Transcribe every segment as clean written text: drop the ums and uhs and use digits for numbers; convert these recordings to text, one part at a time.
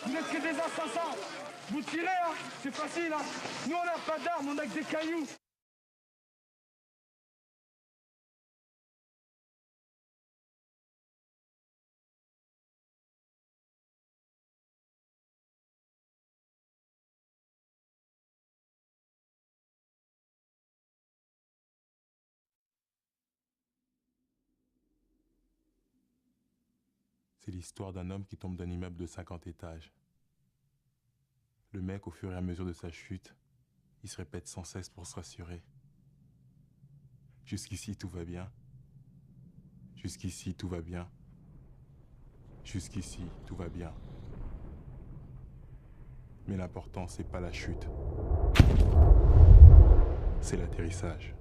Vous êtes que des assassins. Vous tirez, hein. C'est facile, hein. Nous, on n'a pas d'armes, on a que des cailloux. C'est l'histoire d'un homme qui tombe d'un immeuble de 50 étages. Le mec, au fur et à mesure de sa chute, il se répète sans cesse pour se rassurer. Jusqu'ici, tout va bien. Jusqu'ici, tout va bien. Jusqu'ici, tout va bien. Mais l'important, c'est pas la chute. C'est l'atterrissage.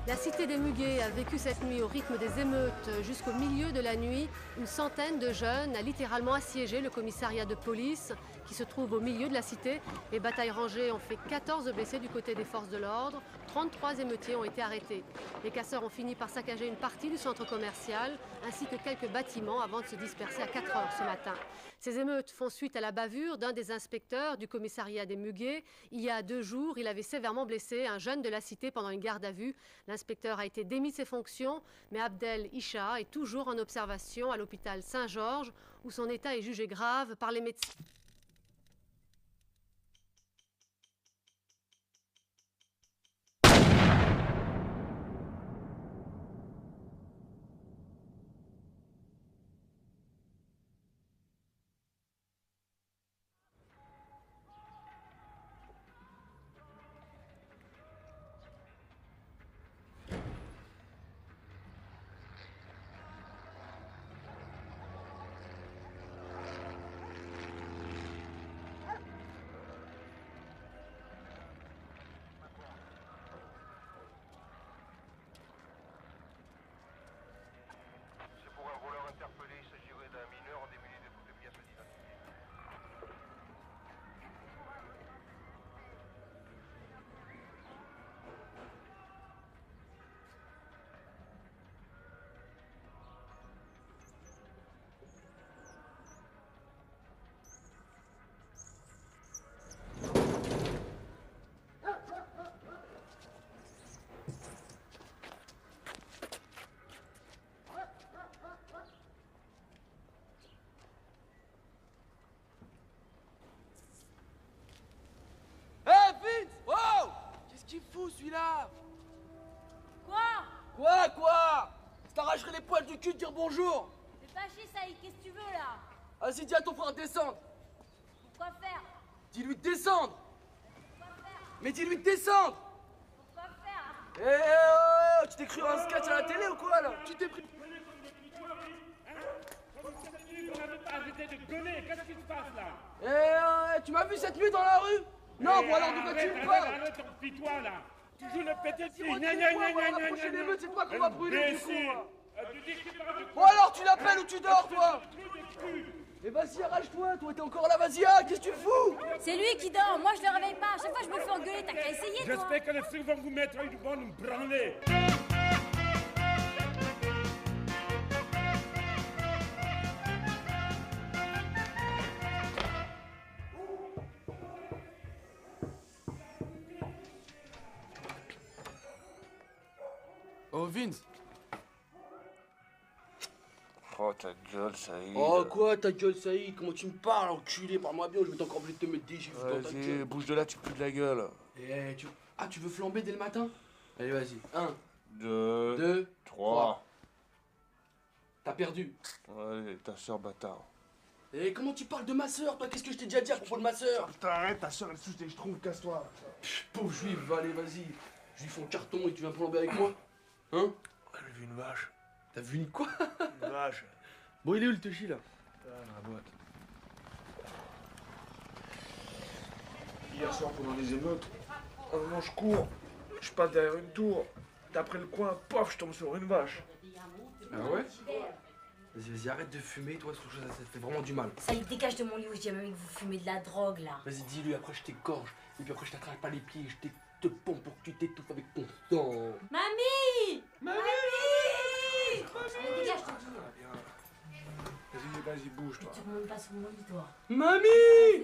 La cité des Muguets a vécu cette nuit au rythme des émeutes. Jusqu'au milieu de la nuit, une centaine de jeunes a littéralement assiégé le commissariat de police. qui se trouve au milieu de la cité. Les batailles rangées ont fait 14 blessés du côté des forces de l'ordre. 33 émeutiers ont été arrêtés. Les casseurs ont fini par saccager une partie du centre commercial ainsi que quelques bâtiments avant de se disperser à 4 heures ce matin. Ces émeutes font suite à la bavure d'un des inspecteurs du commissariat des Muguets. Il y a 2 jours, il avait sévèrement blessé un jeune de la cité pendant une garde à vue. L'inspecteur a été démis de ses fonctions, mais Abdel Isha est toujours en observation à l'hôpital Saint-Georges, où son état est jugé grave par les médecins. Qu'est-ce qu'il fout celui-là? Quoi? Quoi? Ça t'arracherait les poils du cul de dire bonjour. Fais pas chier, Saïd, qu'est-ce que tu veux là? Vas-y, dis à ton frère de descendre. Pourquoi faire? Dis-lui de descendre. Pourquoi faire? Mais dis-lui de descendre. Pourquoi faire? Tu t'es cru un sketch à la télé ou quoi là? Tu t'es pris... Arrêtez de gueuler, qu'est-ce qui se passe là? tu m'as vu cette nuit dans la rue? Non, bon alors de quoi tu me parles? Arrête ton pitois là. Tu joues le pété de Si moi, tu me vois, voilà, la prochaine émeute, c'est toi qu'on va brûler du coup. Là. Tu dis que tu parles de Bon alors tu l'appelles ou tu dors toi? Mais vas-y, arrache-toi, toi t'es encore là, vas-y, qu'est-ce que tu fous? C'est lui qui dort, moi je le réveille pas. À chaque fois je me fais engueuler, t'as qu'à essayer toi. J'espère que les flics vont vous mettre une bonne branlée. Oh Vince. Oh ta gueule, Saïd. Oh quoi ta gueule Saïd? Comment tu me parles enculé? Parle-moi bien, je vais encore obligé de te mettre des gifles dans ta Vas-y, gueule. bouge de là, tu pues de la gueule. Tu veux flamber dès le matin? Allez vas-y, 1, 2, 2, 3. T'as perdu. Allez, ta soeur bâtard. Et comment tu parles de ma soeur, toi? Qu'est-ce que je t'ai déjà dit à propos de ma soeur? Putain, arrête, ta soeur elle sous tes trouves, casse-toi. Pauvre juif, allez vas-y. Je lui fais en carton et tu viens flamber avec moi? Hein? J'ai vu une vache. T'as vu une quoi? Une vache. Bon il est où le touchy là? Dans la boîte. Hier soir pendant les émeutes, à un moment je cours, je passe derrière une tour, d'après le coin, pof, je tombe sur une vache. Ah ouais? Vas-y, arrête de fumer, toi, ça te fait vraiment du mal. Saïd, dégage de mon lit où je dis à mamie que vous fumez de la drogue là. Vas-y, dis-lui, après je t'égorge, et puis après je t'attrape pas les pieds, je te pompe pour que tu t'étouffes avec ton sang. Mamie! Mamie! Allez, dégage, je te dis. Vas-y, bouge toi. Tu remontes pas sur mon lit toi. Mamie!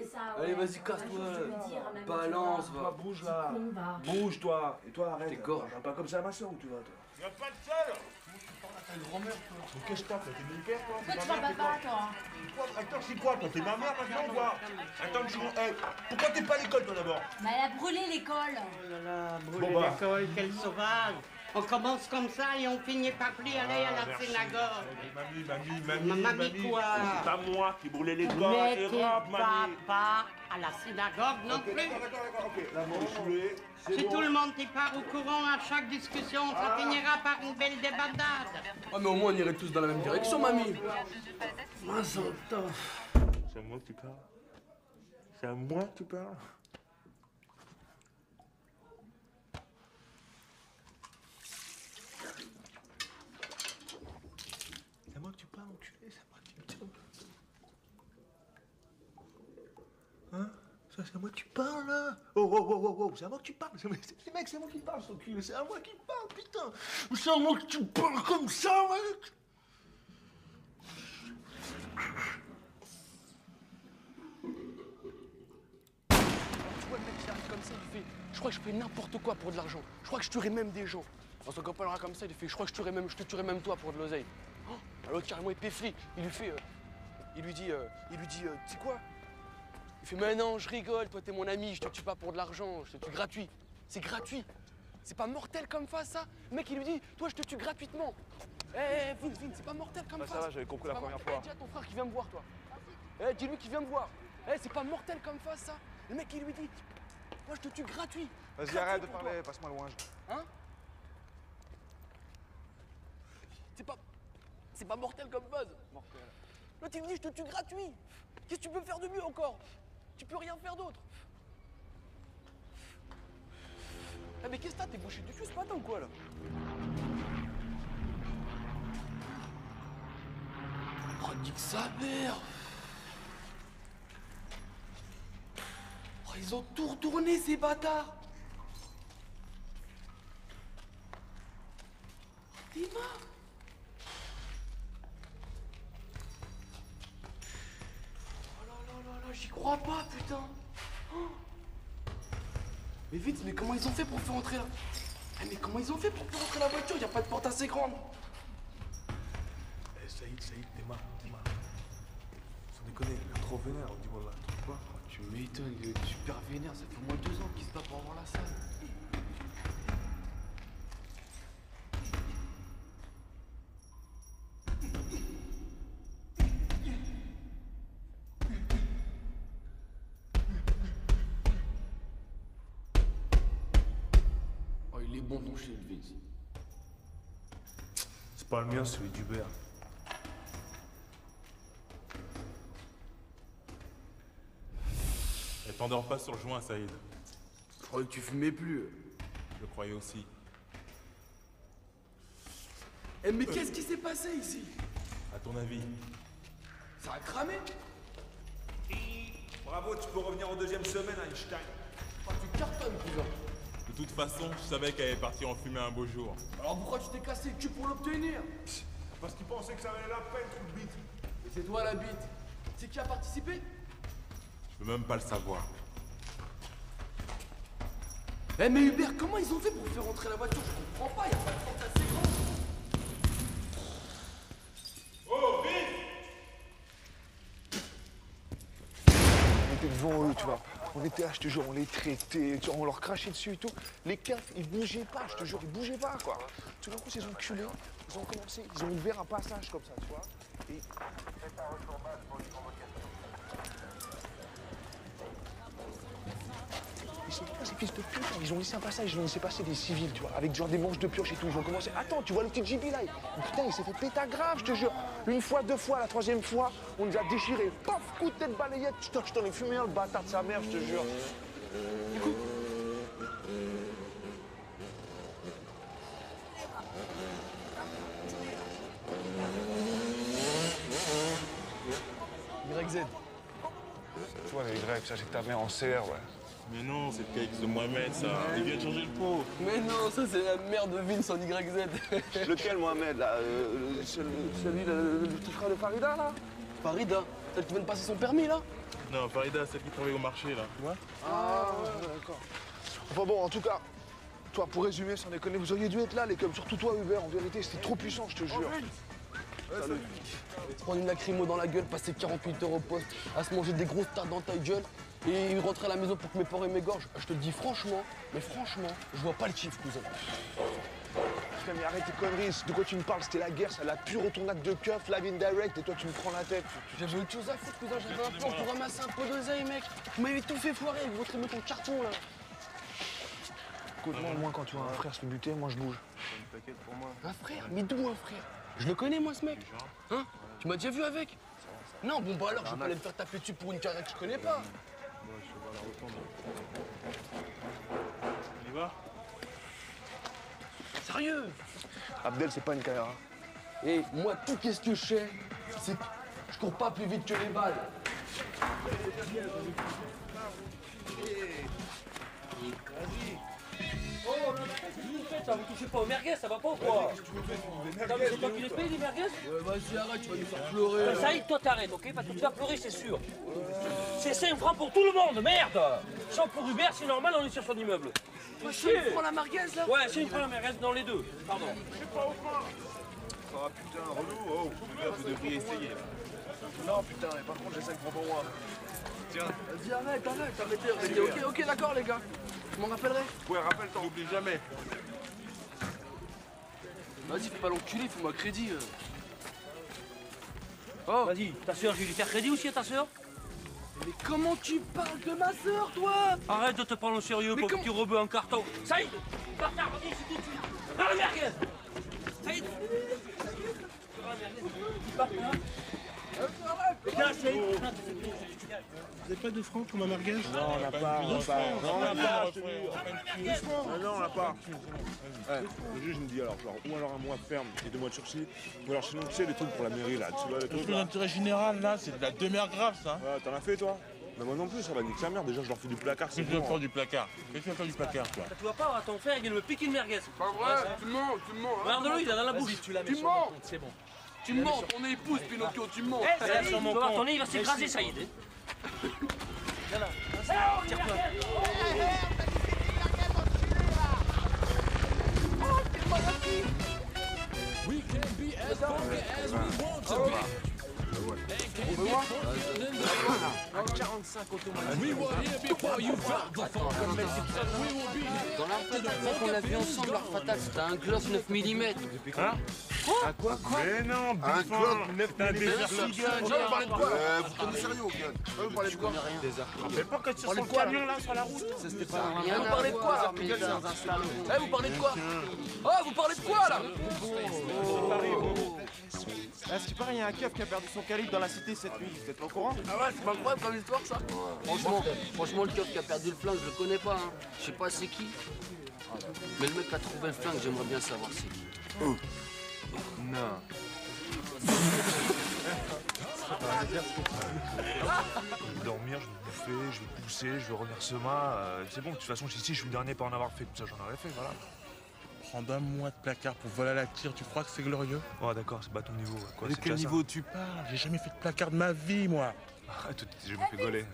C'est ça, ouais. Allez, vas-y, Un casse-toi. jour, je vais le dire à mamie, Balance, tu va. Toi, bouge là. con, va. Bouge toi. Et toi, arrête. T'égorge. Va pas comme ça à ma soeur où tu vas toi. Y'a pas de seul. Mais qu'est-ce que t'as, toi? T'es mon père, toi? Pourquoi T'es tu ma vas mère, pas, t'es toi? quoi? Attends, c'est quoi, toi? T'es ma mère maintenant, quoi? Attends, pourquoi t'es pas à l'école, toi, d'abord? Bah elle a brûlé l'école. Oh là là, brûler Bon, bah. l'école, quelle sauvage. On commence comme ça et on finit par plus aller à la merci. synagogue. Mamie, quoi? c'est pas moi qui brûlais l'école. Mais Et tu rentre, vas mamie. pas à la synagogue non Ok, plus. d'accord, ok. Là, bon, je suis Si tout le monde y part au courant à chaque discussion, ça finira par une belle débandade. Ah, mais au moins on irait tous dans la même direction, mamie. C'est à moi que tu parles? C'est à moi que tu parles? C'est à moi que tu parles, enculé, c'est à moi que tu me tiens. Ça, c'est à moi que tu parles, là. Oh, c'est à moi que tu parles. Les mecs, c'est à moi qui parle, son cul. C'est à moi qui parle, putain. C'est à moi que tu parles comme ça, mec. Tu vois le mec qui arrive comme ça, il fait « Je crois que je fais n'importe quoi pour de l'argent. Je crois que je tuerai même des gens. » Dans son copain comme ça, il fait « Je crois que je te tuerai même toi pour de l'oseille. Oh » Alors carrément, il péfli. Il lui fait... il lui dit, tu sais quoi? Il fait « Mais non, je rigole, toi t'es mon ami, je te tue pas pour de l'argent, je te tue gratuit. » C'est gratuit. C'est pas mortel comme face, ça. Le mec, il lui dit « Toi, je te tue gratuitement. » Vince, c'est pas mortel comme face. Ça va, j'avais compris la première fois. Dis à ton frère qui vient me voir, toi. Dis-lui qu'il vient me voir. C'est pas mortel comme face, ça. Le mec, il lui dit « Moi, je te tue gratuit. » Vas-y, arrête de parler, passe-moi le ouinge. Hein? C'est pas mortel comme buzz. Mortel. L'autre, il me dit, je te tue gratuit. Qu'est-ce que tu peux faire de mieux encore? Tu peux rien faire d'autre. Ah mais qu'est-ce que t'as? T'es bouché du cul ce matin ou quoi, là? Oh, nique sa mère. Oh, ils ont tout retourné, ces bâtards. T'es mort. J'y crois pas, putain. Oh. Mais vite, mais comment ils ont fait pour faire entrer là? Mais comment ils ont fait pour faire entrer la voiture? Y a pas de porte assez grande. Saïd, t'es marre. Sans déconner, il est trop vénère, on dit voilà, tu trouves pas? Tu m'étonnes, il est super vénère, ça fait au moins 2 ans qu'il se bat pour avoir la salle. Il est bon ton chien, Vince. C'est pas le mien, c'est celui d'Hubert. Et t'endors pas sur le joint, Saïd. Je croyais que tu fumais plus. Je le croyais aussi. Mais qu'est-ce qui s'est passé ici? À ton avis? Ça a cramé? Bravo, tu peux revenir en 2e semaine, Einstein. Oh, tu cartonnes, cousin. De toute façon, je savais qu'elle allait partir en fumée un beau jour. Alors pourquoi tu t'es cassé le cul pour l'obtenir? Parce qu'il pensait que ça valait la peine, trou de bite. Et c'est toi la bite. C'est qui a participé? Je peux même pas le savoir. Mais Hubert, comment ils ont fait pour faire rentrer la voiture? Je comprends pas, y a pas de porte assez grande. Oh, vite! On était devant eux, tu vois. On était là, je te jure, on les traitait, tu vois, on leur crachait dessus et tout. Les keufs, ils bougeaient pas, je te jure, ils bougeaient pas, quoi. Tout d'un coup, ces enculés, ils ont commencé, ils ont ouvert un passage comme ça, tu vois. Et... Ils sont pas ces fils de pute, ils ont laissé un passage, ils ont laissé passer des civils, tu vois, avec genre des manches de pioche et tout. Ils ont commencé. Attends, tu vois le petit JB là? Putain, il s'est fait péta grave, je te jure. 1 fois, 2 fois, la 3e fois, on nous a déchirés. Paf, coup de tête balayette. Putain, je t'en ai fumé un, le bâtard de sa mère, je te jure. Écoute. YZ. Tu vois, les Y, ça c'est ta mère en CR, ouais. Mais non, c'est le KX de Mohamed, ça. Il vient de changer le pot. Mais non, ça c'est la mère de Vince en YZ. Lequel, Mohamed, là celui, le petit frère de Farida, là? Farida, celle qui vient de passer son permis, là? Non, Farida, celle qui travaille au marché, là. Tu vois? Ah, ouais, d'accord. Enfin bon, en tout cas, toi, pour résumer, sans déconner, vous auriez dû être là, les comme surtout toi, Hubert, en vérité, c'était trop puissant, je te jure. Prendre une lacrymo dans la gueule, passer 48 heures au poste, à se manger des grosses tartes dans ta gueule et rentrer à la maison pour que mes parents m'égorgent. Je te le dis franchement, mais franchement, je vois pas le kiff, cousin. Putain, mais arrête tes conneries, de quoi tu me parles? C'était la guerre, c'est la pure retournade de keuf, live indirect, et toi tu me prends la tête. J'avais autre chose à foutre, cousin, j'avais un plan pour ramasser un peu d'oseille, mec. Vous m'avez tout fait foirer avec votre ton carton, là. Écoute-moi, moi, quand tu vois un frère se buter, moi je bouge. T'inquiète pour moi. Un frère? Mais d'où un frère? Je le connais, moi, ce mec. Hein? Tu m'as déjà vu avec? Non, bon, bah alors, je vais pas aller me faire taper dessus pour une carrière que je connais pas. Moi, je vais la retourner. On y va? Sérieux? Abdel, c'est pas une caméra. Et moi, tout qu'est-ce que je sais, c'est que je cours pas plus vite que les balles. Oh, qu'est-ce que vous faites ça? Vous touchez pas aux merguez, ça va pas ou quoi? Putain, mais c'est toi qui les payes, les merguez? Ouais, vas-y, arrête, tu vas nous faire pleurer. Ben, ça y est, toi t'arrêtes, ok? Parce que tu vas pleurer, c'est sûr. C'est 5 francs pour tout le monde, merde! 100 pour Uber, c'est normal, on est sur son immeuble. C'est une fois la merguez là? Ouais, c'est une fois la merguez dans les deux, pardon. Oh putain, relou, oh, vous devriez essayer. Non, putain, mais par contre, j'ai 5 francs pour moi. Tiens. Vas-y, arrêtez. Ok, d'accord, les gars. Je m'en rappellerai. Ouais, rappelle-toi, n'oublie jamais. Vas-y, fais pas l'enculé, fais-moi crédit. Oh. Vas-y, ta soeur, je vais lui faire crédit aussi à ta soeur? Mais comment tu parles de ma soeur, toi? Arrête de te prendre au sérieux, Mais pour petit rebeu en carton. Ça y est, bâtard, vas-y, c'est tout de suite. Dans la merguez. Ça y est. Vous avez pas de francs pour ma merguez? Non, on n'a pas. Non, on n'a pas. Le juge me dit alors, genre, ou alors un mois ferme et 2 mois de sursis, ou alors sinon, tu sais, les trucs pour la mairie là, tu vois, les Le trucs flux là. d'intérêt général, là, c'est de la demeure grave, ça. Ouais, t'en as fait toi? Mais moi non plus, ça va niquer sa mère. Déjà, je leur fais du placard, c'est Qu'est-ce que tu vas bon. faire du placard? Qu'est-ce que tu vas faire du placard, toi? Tu vois pas, ton frère, il vient de me piquer une merguez. Pas vrai, tu mens. Regarde-le, il a dans la bouche. Tu mens. C'est bon. Tu mens, ton épouse, Pinocchio, tu mens. Là, sur mon compte. Ton nez, il va s'écraser, ça y est. Tire-toi. On veut voir 45 automatique. Dans l'arme qu'on a vu ensemble, leur fatal, c'était un Glock 9 mm. Hein? Un quoi? Mais non, un Glock 9 t'as des mm. Vous parlez de quoi? Vous connaissez rien au gun? Vous parlez de quoi? rappelles pas quand tu sur le camion là, sur la route? Ça c'était pas rien. Vous parlez de quoi? Eh, vous parlez de quoi? Oh, vous parlez de quoi là? Ah, ce qui paraît, il y a un keuf qui a perdu son calibre dans la cité cette nuit. Vous êtes pas au courant? Ah ouais, c'est pas incroyable comme histoire ça. Franchement, le keuf qui a perdu le flingue, je le connais pas. Hein. Je sais pas c'est qui. Mais le mec qui a trouvé le flingue, j'aimerais bien savoir c'est qui. Non. Je vais dormir, je vais bouffer, je vais pousser, je vais revenir semer. C'est bon, de toute façon, ici, je suis le dernier pas en avoir fait. Tout ça, j'en aurais fait, voilà. Prendre un mois de placard pour voler à la tire, tu crois que c'est glorieux? Oh, d'accord, c'est pas ton niveau. Quoi, De c'est quel déjà niveau tu parles? J'ai jamais fait de placard de ma vie, moi. Arrête, tu me fais gauler.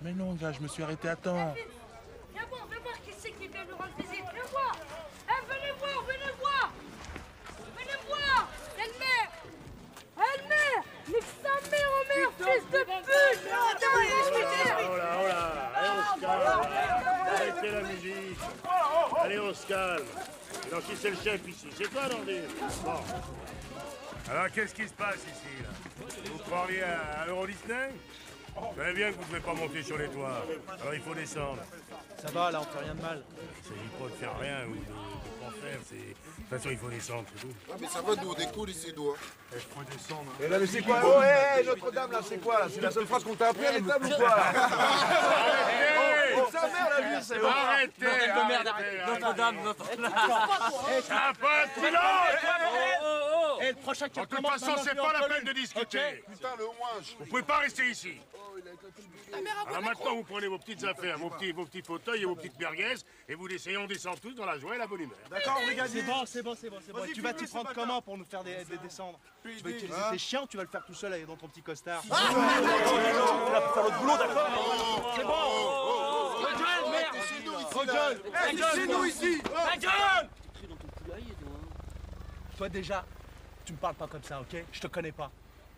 Mais non, gars, je me suis arrêté à temps. Viens voir qui c'est qui vient nous rendre visite. Viens voir. Eh, venez voir. Venez voir. Elle-mère. Nique sa mère, oh merde, fils de pute. Oh là, allez, on se calme. Arrêtez la musique. Allez, on se calme. Alors, qui c'est le chef ici? C'est toi, Nordi? Bon. Alors, qu'est-ce qui se passe ici, là? Vous croiriez à Euro Disney? Vous savez bien que vous ne pouvez pas monter sur les toits. Alors, il faut descendre. Ça va, là, on fait rien de mal. Il ne s'agit pas de faire rien ou de pas faire. De toute façon, il faut descendre, c'est tout. Ah, mais ça va, nous, on découle ici, nous. Il faut descendre. Et là, mais c'est quoi? Oh, hé, Notre-Dame, là, c'est quoi, là? C'est la seule phrase qu'on t'a appris à l'étable ou quoi, là? Oh, sa mère, la vie, c'est bon. Arrêtez! Notre-Dame, Notre-Dame. Sympa, silence! Et le prochain qui De toute recommence, façon, maintenant, c'est je pas vais la en peine de coller. discuter. Putain, le ouinge. Vous pouvez pas rester ici. Alors maintenant, vous prenez vos petites affaires, vos petits fauteuils et vos petites merguez, et vous laissez, on descend tous dans la joie et la bonne humeur. D'accord, brigadier. C'est bon. Tu vas t'y prendre comment pour nous faire des descendre? Tu vas utiliser tes chiens ou tu vas le faire tout seul dans ton petit costard? Tu vas faire l'autre boulot, d'accord? C'est bon. C'est nous ici. Ta gueule! Toi déjà, tu me parles pas comme ça, ok? Je te connais pas.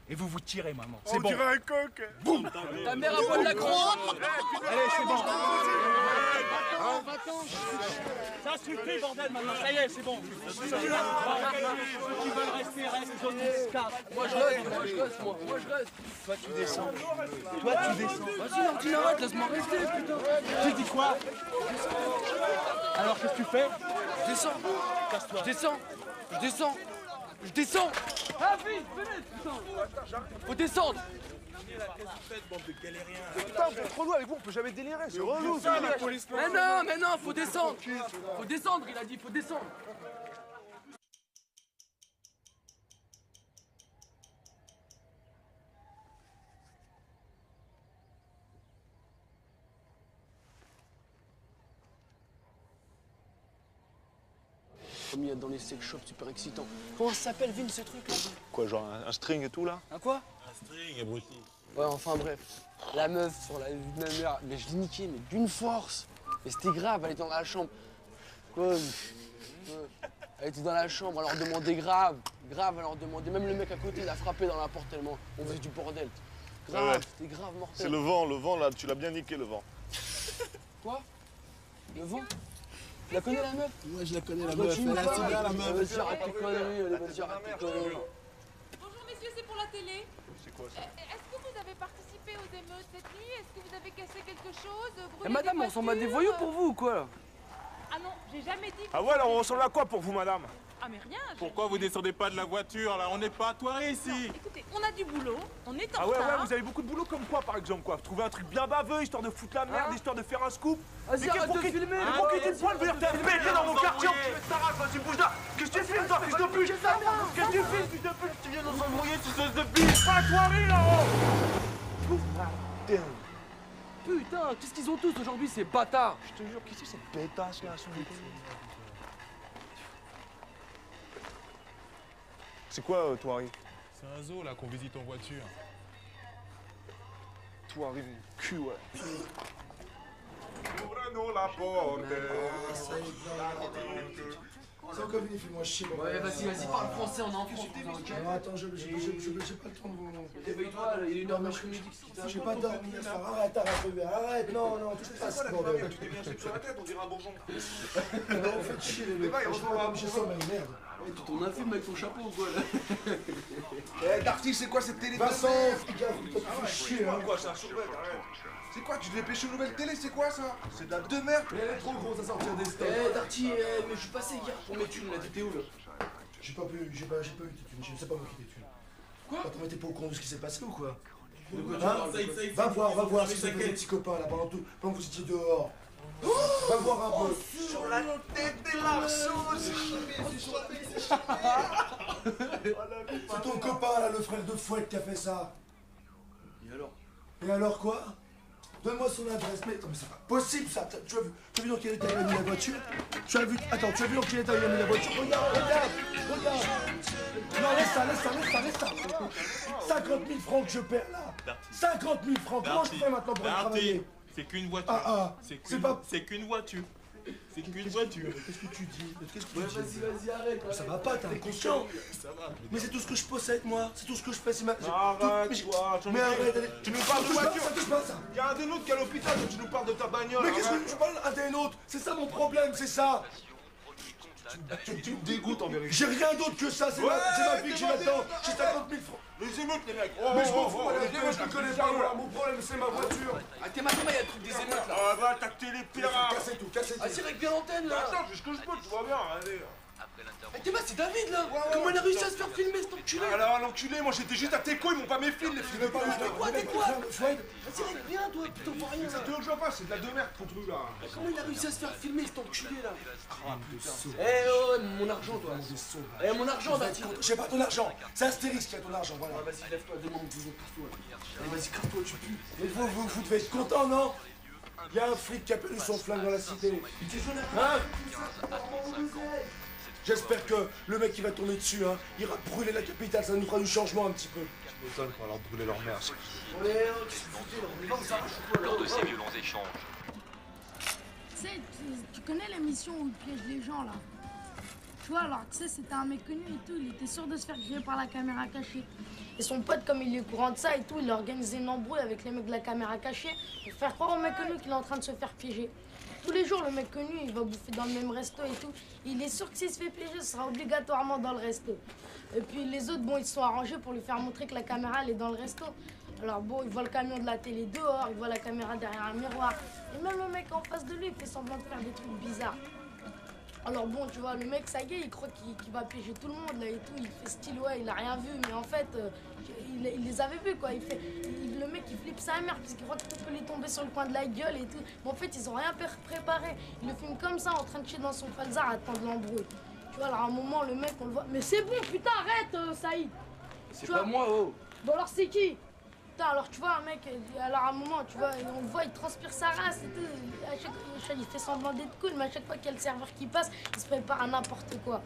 Et vous vous tirez, maman. C'est On bon. dirait un coq. Boum. Ta mère a pas de la crotte. Allez, c'est bon. Ça suffit, bordel, maintenant. Ça y est, c'est bon. Ceux qui veulent rester, restent. Les autres, ils se cassent. Moi je reste. Toi, tu descends. Vas-y, Martine, arrête, laisse-moi rester, putain. Tu dis quoi? Alors, qu'est-ce que tu fais? Je descends. Casse-toi. Je descends. Ah, vite, venez, putain. Faut descendre. Putain, vous êtes relou avec vous, on peut jamais délirer, c'est relou. Mais non, faut descendre. Faut descendre, il a dit, faut descendre. Comme il y a dans les sex shops, super excitant. Comment ça s'appelle, Vin, ce truc là? Quoi, genre un string et tout là? Un quoi? Un string, abruti. Ouais, enfin bref. La meuf sur la vue de ma mère, mais je l'ai niqué, mais d'une force. Et c'était grave, elle était dans la chambre. Quoi? Elle était dans la chambre, elle leur demandait grave. Grave, elle leur demandait. Même le mec à côté, il a frappé dans la porte tellement on faisait du bordel. Grave, Ouais. c'était grave mortel. C'est le vent là, tu l'as bien niqué le vent. Quoi? Le vent? Tu la connais la meuf? Ouais, je la connais la Bah, meuf. tu Elle me a parles. si bien la meuf. Vas-y, arrête tes conneries, allez, vas-y, arrête tes conneries. Bonjour messieurs, c'est pour la télé. C'est quoi ça? Est-ce que vous avez participé aux émeutes cette nuit? Est-ce que vous avez cassé quelque chose? Eh madame, on s'en bat des voyous pour vous ou quoi là? Ah non, j'ai jamais dit. Ah ouais, alors on ressemble à quoi pour vous, madame? Ah mais rien. Pourquoi vous descendez pas de la voiture là? On n'est pas à Thoiry ici. Écoutez, on a du boulot, on est en Ah ouais, retard. vous avez beaucoup de boulot comme quoi par exemple quoi? Trouver un truc bien baveux, histoire de foutre la merde, histoire de faire un scoop? Vas-y, arrête de filmer. Pour qui tu te pointes, venir te péter dans mon quartier, tu fais ta race, vas-y, bouge là! Qu'est-ce que tu filmes, toi, fils de pute? Qu'est-ce que tu filmes, fils de pute? Tu viens nous embrouiller, tu sauces de pute! Pas Thoiry là-haut! Putain, qu'est-ce qu'ils ont tous aujourd'hui, ces bâtards? Je te jure, qui c'est cette pétasse là? C'est quoi, Thoiry? C'est un zoo là qu'on visite en voiture. Thoiry, mon cul, ouais. Ouvrez-nous la porte! C'est encore venu, fais-moi chier. Ouais, vas-y, parle français, on est en France. Non, attends, j'ai pas le temps de vous. Réveille-toi, il est 1h l'après-midi. J'ai pas dormi hier soir. Arrête, non, touche pas à ce bordel. Tu t'es bien sur la tête, on dirait un bourgeon. Non, faites chier les mecs. J'ai pas dormi chez ça, mais merde. Tu tournes un film avec ton chapeau ou quoi là? Eh, Darty, c'est quoi cette télé? Vincent, fais gaffe, toi tu fais chier, hein. Quoi, c'est un survêt, arrête. C'est quoi, tu devais pêcher une nouvelle télé, c'est quoi ça? C'est de la de merde. Mais elle est trop grosse à sortir des stocks. Eh, Darty, mais je suis passé hier pour mes thunes là, t'étais où là? J'ai pas eu tes thunes, je sais pas moi qui tes thunes. Quoi? Attends, mais t'es pas au courant de ce qui s'est passé ou quoi? Hein? Va voir si c'est des petits copains là pendant que vous étiez dehors. Va voir un peu. Sur la tête des larceaux, c'est ton copain là, le frère de Fouette qui a fait ça. Et alors quoi? Donne-moi son adresse. Mais attends, mais c'est pas possible ça. Tu as vu dans quel état il a mis la voiture? Tu as vu dans quel état il a mis la voiture? Regarde. Non, laisse ça. 50 000 francs que je perds là. 50 000 francs. Comment je fais maintenant pour aller travailler? C'est qu'une voiture. C'est qu'une voiture. C'est qu'une voiture. Qu'est-ce que tu dis? Vas-y, arrête. Ça va pas, t'es inconscient. Ça va. Mais c'est tout ce que je possède, moi. C'est tout ce que je fais. C'est ma. Arrête, toi, Mais arrête, allez. Tu nous parles de voiture? Ça touche pas, ça. Il y a un des nôtres qui est à l'hôpital, tu nous parles de ta bagnole. Mais qu'est-ce que tu parles un des nôtres? C'est ça mon problème, c'est ça. Tu me dégoûtes en vérité. J'ai rien d'autre que ça, c'est ma vie que j'ai là-dedans. J'ai 50 000 francs. Les émeutes, les mecs. Mais je m'en fous, les émeutes, je ne connais pas, voilà. Mon problème, c'est ma voiture. Ah, t'es maintenant, il y a le truc des émeutes là. Ah, va attaquer les pirates. Cassez tout. Ah, c'est règle bien l'antenne là. Attends, fais ce que je peux, tu vois bien, allez. Eh, Théma, c'est David là. Comment il a réussi à se faire filmer cet enculé? Alors, l'enculé, moi j'étais juste à tes couilles, ils m'ont pas mes fils, les films de T'es quoi? Fred, Vas-y, règle bien toi, putain, vois rien Ça là. te veux que j'en fasse, c'est de la de merde ton truc là. Comment il a réussi à se faire filmer cet enculé là? Eh, oh, mon argent toi. Eh, mon argent, Darty. j'ai pas ton argent. C'est Astérix qui a ton argent, voilà. Vas-y, lève-toi, demande mon bouson, casse-toi. Allez, vas-y, casse-toi, tu pues. Mais vous devez être content, non? Il y a un flic qui a perdu son flingue dans la cité. Hein? J'espère que le mec qui va tourner dessus, hein, ira brûler la capitale, ça nous fera du changement un petit peu. Je m'étonne qu'on va leur brûler leur mère. Lors de ces violents échanges. Tu sais, tu connais l'émission où ils piègent les gens là? Tu vois, alors tu sais, c'était un mec connu et tout, il était sûr de se faire griller par la caméra cachée. Et son pote, comme il est au courant de ça et tout, il a organisé une embrouille avec les mecs de la caméra cachée pour faire croire au mec connu qu'il est en train de se faire piéger. Tous les jours, le mec connu, il va bouffer dans le même resto et tout. Il est sûr que s'il se fait piéger, ce sera obligatoirement dans le resto. Et puis les autres, bon, ils se sont arrangés pour lui faire montrer que la caméra, elle est dans le resto. Alors bon, il voit le camion de la télé dehors, il voit la caméra derrière un miroir. Et même le mec en face de lui, il fait semblant de faire des trucs bizarres. Alors bon, tu vois, le mec, ça y est, il croit qu'il va piéger tout le monde, là, et tout. Il fait style, ouais, il a rien vu, mais en fait, il les avait vus, quoi. Le mec, il flippe sa mère, parce qu'il croit que tout peut lui tomber sur le coin de la gueule et tout. Mais en fait, ils ont rien préparé. Il le filme comme ça, en train de chier dans son falzar, à attendre l'embrouille. Tu vois, alors à un moment, le mec, on le voit. Mais c'est bon, putain, arrête, Saïd. C'est pas moi, oh. Bon, alors c'est qui? Putain, alors tu vois, un mec, alors à un moment, tu vois, on le voit, il transpire sa race et tout. À chaque, il fait semblant d'être cool, mais à chaque fois qu'il y a le serveur qui passe, il se prépare à n'importe quoi.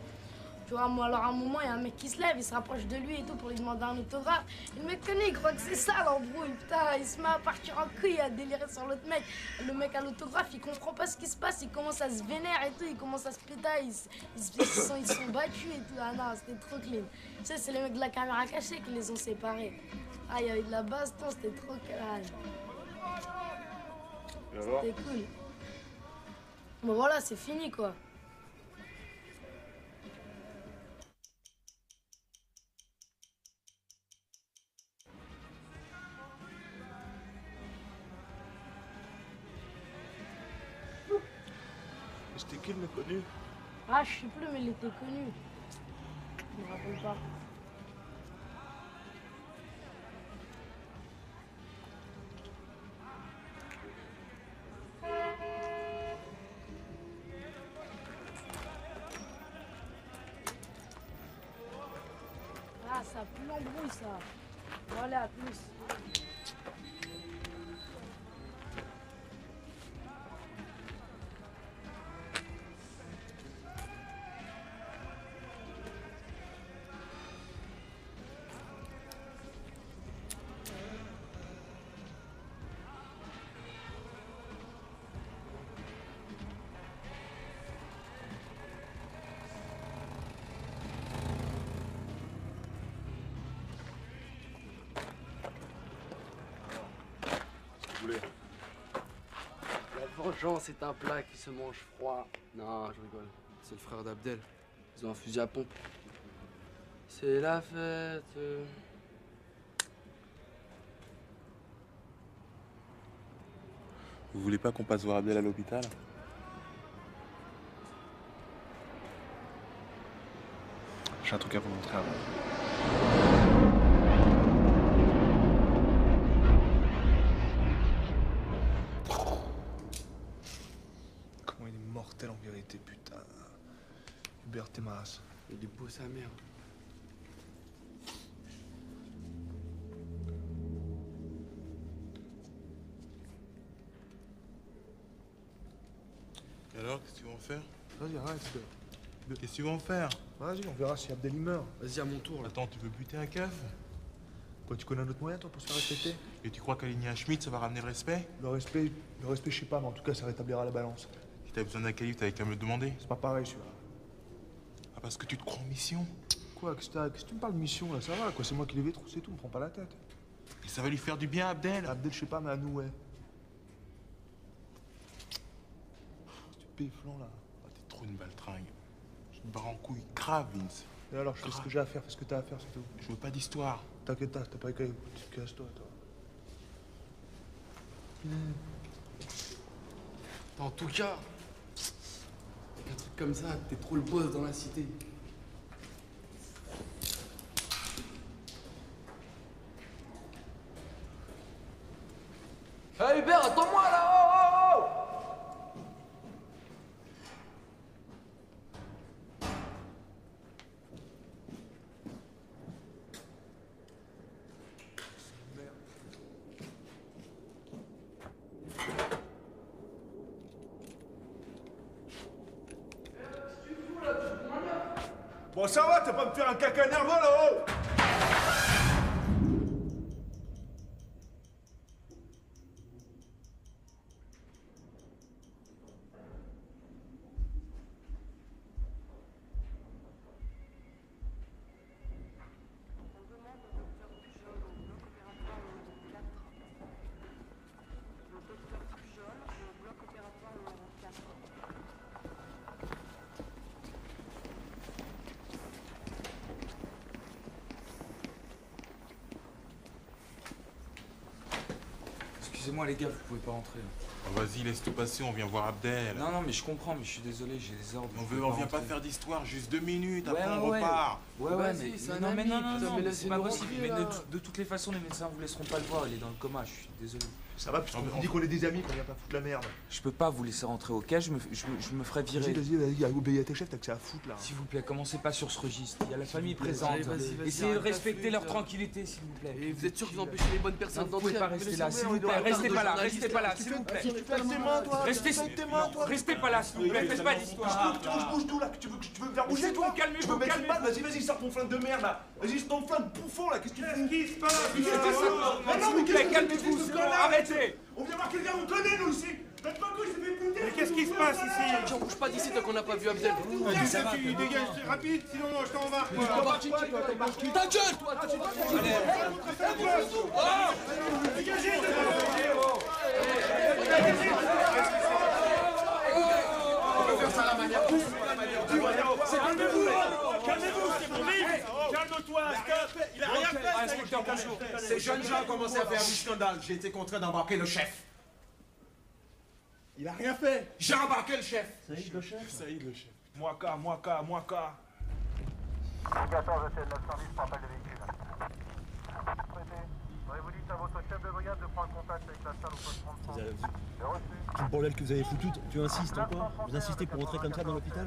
Tu vois, moi, alors à un moment, il y a un mec qui se lève, il se rapproche de lui et tout pour lui demander un autographe. Et le mec connaît, il croit que c'est ça l'embrouille. Putain, il se met à partir en couille, à délirer sur l'autre mec. Le mec à l'autographe, il comprend pas ce qui se passe, il commence à se vénérer et tout, il commence à se péter, ils sont battus et tout. Ah non, c'était trop clean. Tu sais, c'est les mecs de la caméra cachée qui les ont séparés. Ah, il y avait de la baston, c'était trop calme. C'était cool. Bon voilà, c'est fini quoi. C'était qui le mec connu? Ah, je sais plus, mais il était connu. Je me rappelle pas. Ah, ça pue l'embrouille, ça. Bon, allez, à plus. La vengeance est un plat qui se mange froid. Non, je rigole. C'est le frère d'Abdel. Ils ont un fusil à pompe. C'est la fête. Vous voulez pas qu'on passe voir Abdel à l'hôpital? J'ai un truc à vous montrer avant. Comment il est mortel en vérité, putain. Hubert, t'es ma race. Il est beau sa mère. Et alors, qu'est-ce qu'ils vont faire? Vas-y, arrête. Qu'est-ce qu'ils vont faire? Vas-y, on verra si Abdel il meurt. Vas-y, à mon tour. Là. Attends, tu veux buter un keuf? Quoi, tu connais un autre moyen, toi, pour se faire respecter? Et tu crois qu'aligner un Schmitt, ça va ramener le respect? Le respect, je sais pas, mais en tout cas, ça rétablira la balance. Si t'as besoin d'un calife, t'avais qu'à me le demander. C'est pas pareil, celui-là. Ah, parce que tu te crois en mission? Quoi, qu'est-ce que tu me parles de mission, là? Ça va, quoi, c'est moi qui l'ai vécu, c'est tout, me prends pas la tête. Et ça va lui faire du bien, Abdel? Abdel, je sais pas, mais à nous, ouais. C'est du péflan, là. Ah, t'es trop une baltringue. Je me barre en couille grave, Vince. Et alors, je fais ce que j'ai à faire, fais ce que t'as à faire, c'est tout. Je veux pas d'histoire. T'inquiète pas, t'as pas qu'à écouter, casse-toi, toi. En tout cas, un truc comme ça, t'es trop le boss dans la cité. Hey Hubert, attends-moi là! Oh, oh, oh! Bon, ça va, t'as pas me faire un caca nerveux là-haut? Excusez-moi les gars, vous pouvez pas rentrer. Vas-y, laisse tout passer, on vient voir Abdel. Non, non, mais je comprends, mais je suis désolé, j'ai des ordres. On vient pas faire d'histoire, juste 2 minutes, Ouais, après on ouais. repart. Ouais, mais non, mais c'est pas possible. Mais de toutes les façons, les médecins vous laisseront pas le voir, il est dans le coma, je suis désolé. Ça va, puisqu'on vous dit qu'on est des amis, qu'on vient pas foutre la merde. Je peux pas vous laisser rentrer au cas, je me ferai virer. Vas-y, obéis à tes chefs, t'as que ça à foutre là. S'il vous plaît, commencez pas sur ce registre, il y a la famille présente. Essayez de respecter leur tranquillité, s'il vous plaît. Et vous êtes sûr que vous empêchez les bonnes personnes d'entrer? Vous pouvez pas rester là, s'il vous plaît, restez pas là, s'il vous plaît. Restez pas là, s'il vous plaît, faites pas d'histoire. Tu veux que je bouge d'où là? Tu veux me faire bouger toi? Calmez-vous, Vas-y, sors ton flingue de merde là. Vas-y, sors ton flingue bouffon là, qu'est-ce que tu fais? Qu'est-ce qui se passe? Non, mais calmez-vous, arrêtez. On vient voir quelqu'un, on connaît nous ici. Notre Marco, il s'est fait buter. Mais qu'est-ce qui se passe ici? J'en bouge pas d'ici tant qu'on n'a pas vu Abdel. Tu dégages rapide, sinon non, je t'embarque. Ta gueule, toi! Dégagez On peut faire ça à la manière. Calmez-vous, c'est bon, vite. Calme-toi, stop. Il a rien fait. Inspecteur, bonjour. Ces jeunes gens ont commencé à faire du scandale. J'ai été contraint d'embarquer le chef. Il a rien fait. J'ai embarqué le chef. Saïd le chef. Saïd le chef. Moi K. 14 ETL 910 pour appel de véhicule. Aurez-vous dit à votre chef de brigade de prendre contact avec la salle au poste 33? C'est reçu. Tout le bordel que vous avez foutu, tu insistes encore? Vous insistez pour rentrer comme ça dans l'hôpital?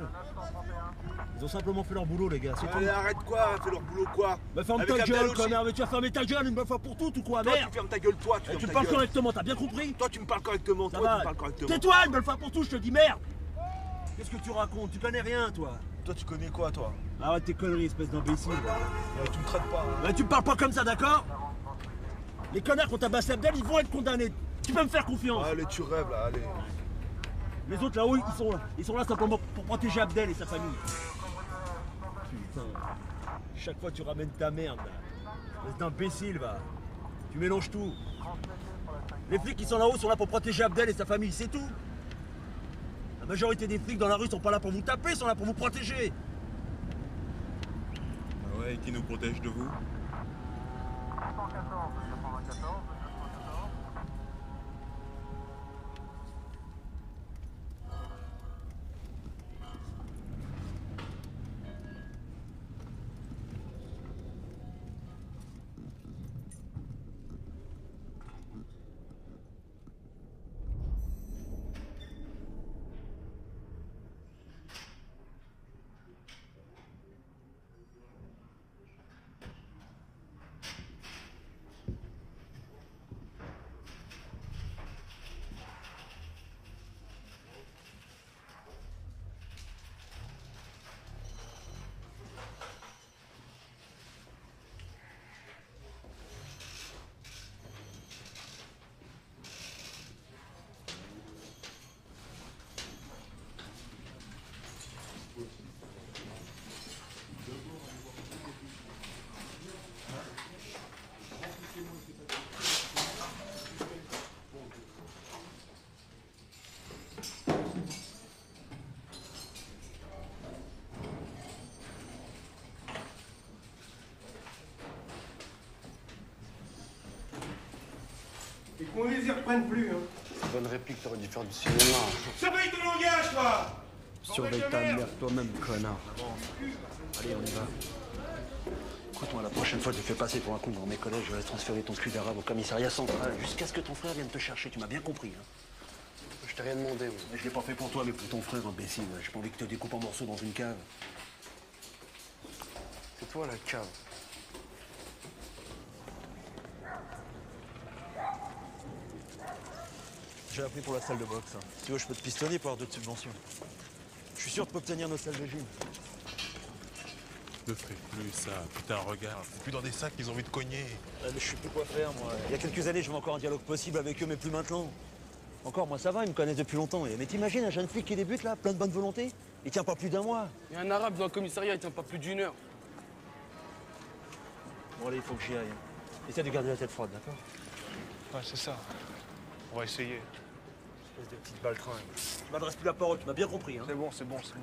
Ils ont simplement fait leur boulot, les gars, c'est tout. Allez, arrête quoi? Fais leur boulot quoi? Bah ferme ta gueule, connard, mais tu vas fermer ta gueule une bonne fois pour toutes ou quoi, merde? Toi, tu fermes ta gueule, toi, tu me parles correctement, t'as bien compris? Toi, tu me parles correctement, Ça toi, va. tu me parles correctement. Tais-toi une bonne fois pour toutes, je te dis merde! Qu'est-ce que tu racontes? Tu connais rien, toi? Toi, tu connais quoi, toi? Arrête tes conneries, espèce d'imbécile. Tu me traites pas. Hein. Bah tu me parles pas comme ça, d'accord? Les connards qui ont tabassé Abdel, ils vont être condamnés. Tu peux me faire confiance. Allez, tu rêves, là, allez. Les autres là-haut, ils sont là simplement pour protéger Abdel et sa famille. Putain, chaque fois tu ramènes ta merde là. Espèce d'imbécile, va. Tu mélanges tout. Les flics qui sont là-haut sont là pour protéger Abdel et sa famille, c'est tout. La majorité des flics dans la rue sont pas là pour vous taper, ils sont là pour vous protéger. Ah ouais, et qui nous protège de vous? 114, 94. Et qu'on les y reprenne plus, hein. Bonne réplique, t'aurais dû faire du cinéma. Surveille ton langage, toi! Surveille ta mère toi-même, connard. Allez, on y va. Écoute-moi, la prochaine fois, je te fais passer pour un con dans mes collèges. Je vais transférer ton cul d'arabe au commissariat central jusqu'à ce que ton frère vienne te chercher. Tu m'as bien compris, hein? Je t'ai rien demandé, moi. Mais je l'ai pas fait pour toi, mais pour ton frère, imbécile. J'ai pas envie que tu te découpes en morceaux dans une cave. C'est toi, la cave. J'ai appris pour la salle de boxe. Si tu veux, je peux te pistonner pour avoir d'autres subventions. Je suis sûr de obtenir notre salle de gym. Ne ferai plus ça. Putain, regarde. C'est plus dans des sacs qu'ils ont envie de cogner. Mais je sais plus quoi faire, moi. Il y a quelques années, j'avais encore un dialogue possible avec eux, mais plus maintenant. Encore, moi, ça va, ils me connaissent depuis longtemps. Mais t'imagines, un jeune flic qui débute, là, plein de bonne volonté? Il tient pas plus d'un mois. Il y a un arabe dans le commissariat, il tient pas plus d'1 heure. Bon, allez, il faut que j'y aille. Essaie de garder la tête froide, d'accord? Ouais, c'est ça. On va essayer. Espèce de petite baltringue. Tu m'adresses plus la parole, tu m'as bien compris, hein? C'est bon, c'est bon, c'est bon.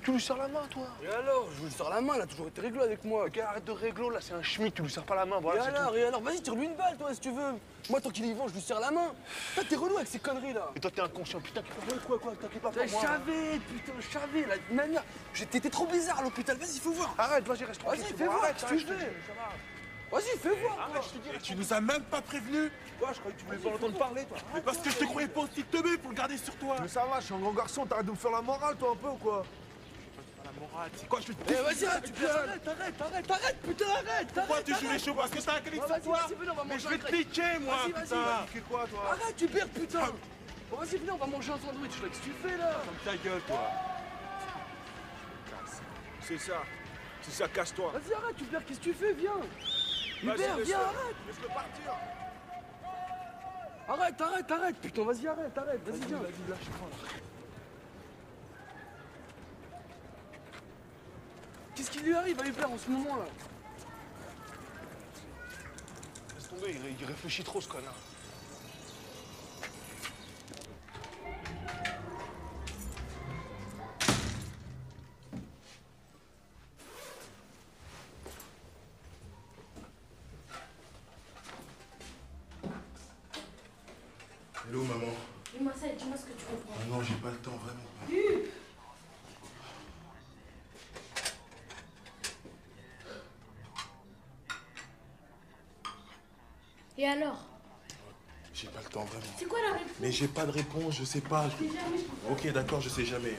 Tu lui serres la main, toi? Et alors? Je lui serre la main, il a toujours été réglo avec moi. Ok, arrête de réglo, là, c'est un schmick, tu lui serres pas la main, voilà, c'est tout. Et alors? Vas-y, tire-lui une balle, toi, si tu veux. Moi, tant qu'il y vend, je lui serre la main. Toi, t'es relou avec ces conneries, là. Et toi, t'es inconscient, putain, quoi, t'inquiète pas pour Je moi. savais, putain, je savais, la manière. T'étais trop bizarre à l'hôpital, vas-y, fais voir. Arrête, vas-y, reste tranquille. Vas-y, fais voir, arrête, qu'est-ce que tu fais? Vas-y, fais voir. Arrête, je te dis. Et tu nous as même pas prévenu. Quoi, je croyais que tu voulais pas entendre parler, toi. Mais parce que je te croyais pas aussi teubé pour le garder sur toi. Mais ça va, je suis un grand garçon, t'arrêtes de me faire la morale, toi, un peu, ou quoi? La morale, c'est quoi? Je vais te Eh, vas-y, arrête, putain, arrête. Pourquoi tu joues les chevaux? Parce que t'as un clé sur toi. Mais je vais te piquer, moi, putain. Piquer quoi, toi? Arrête, tu perds, putain. Bon, vas-y, viens, on va manger un sandwich, là, qu'est-ce que tu fais, là? Ferme ta gueule, toi. C'est ça, casse-toi. Vas-y, arrête, Hubert, qu'est-ce que tu fais? Viens. Hubert, viens, arrête. Laisse-le partir. Arrête, putain, vas-y, arrête, vas-y, viens. Vas-y, lâche-moi, là. Qu'est-ce qui lui arrive à Hubert en ce moment, là? Laisse tomber, il réfléchit trop, ce connard. Hello, maman. Dis-moi ça et dis-moi ce que tu comprends. Ah non, j'ai pas le temps, vraiment. Et alors? J'ai pas le temps, vraiment. C'est quoi la réponse? Mais j'ai pas de réponse, je sais pas. Ok, d'accord, je sais jamais.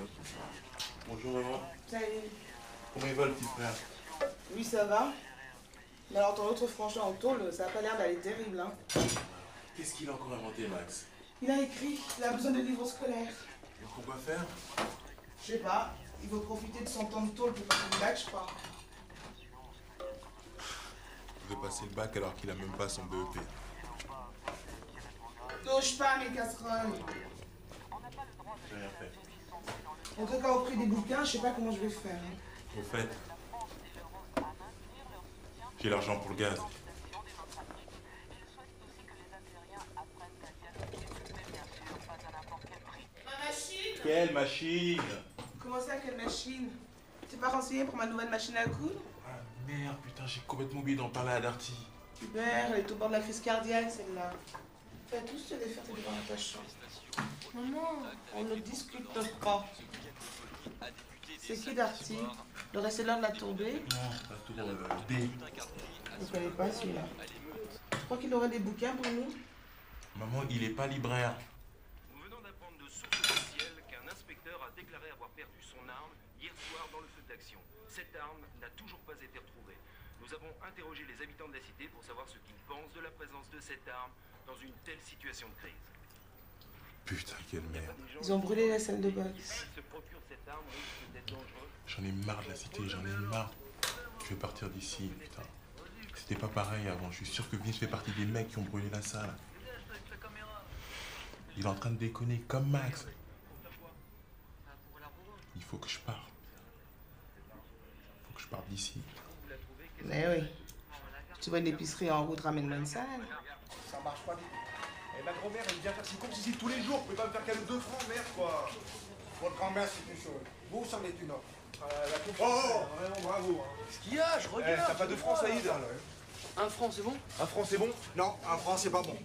Bonjour, maman. Salut. Comment il va, le petit frère? Oui, ça va. Mais alors, ton autre franchement en tôle, ça a pas l'air d'aller terrible, hein. Qu'est-ce qu'il a encore inventé, Max? Il a écrit, il a besoin de livres scolaires. Et pourquoi faire? Je sais pas, il veut profiter de son temps de tôle pour passer le bac, je crois. Il veut passer le bac alors qu'il a même pas son BEP. Touche pas mes casseroles. J'ai rien fait. En tout cas, au prix des bouquins, je sais pas comment je vais faire. Hein. Au fait, j'ai l'argent pour le gaz. Ma machine? Quelle machine? Comment ça, quelle machine? T'es pas renseigné pour ma nouvelle machine à coudre? Ah merde, putain, j'ai complètement oublié d'en parler à Darty. Hubert, elle est au bord de la crise cardiaque, celle-là. Fais tous te les faire tes devoirs à ta chambre. Maman, on ne discute pas. C'est qui Darty? Le récelleur de la tombée? Non, pas tout D. Je ne connais pas celui-là. Tu crois qu'il aurait des bouquins pour nous? Maman, il est pas libraire. Nous venons d'apprendre de sources officielles qu'un inspecteur a déclaré avoir perdu son arme hier soir dans le feu d'action. Cette arme n'a toujours pas été retrouvée. Nous avons interrogé les habitants de la cité pour savoir ce qu'ils pensent de la présence de cette arme dans une telle situation de crise. Putain, quelle merde. Ils ont brûlé la salle de boxe. J'en ai marre de la cité, j'en ai marre. Je vais partir d'ici, putain. C'était pas pareil avant, je suis sûr que Vince fait partie des mecs qui ont brûlé la salle. Il est en train de déconner comme Max. Il faut que je parte. Il faut que je parte d'ici. Mais oui. Tu vois une épicerie en route, ramène-moi une salle. Ça marche pas. Et ma grand-mère, elle vient faire ses courses ici tous les jours. Vous pouvez pas me faire cadeau de 2 francs, merde, quoi. Votre grand-mère, c'est une chose. Vous, c'en est une autre. La confiance, vraiment bravo. Hein. Qu'est-ce qu'il y a? Je regarde. T'as pas 2 francs, Saïd? 1 franc, c'est bon? 1 franc, c'est bon? Non, 1 franc, c'est pas bon.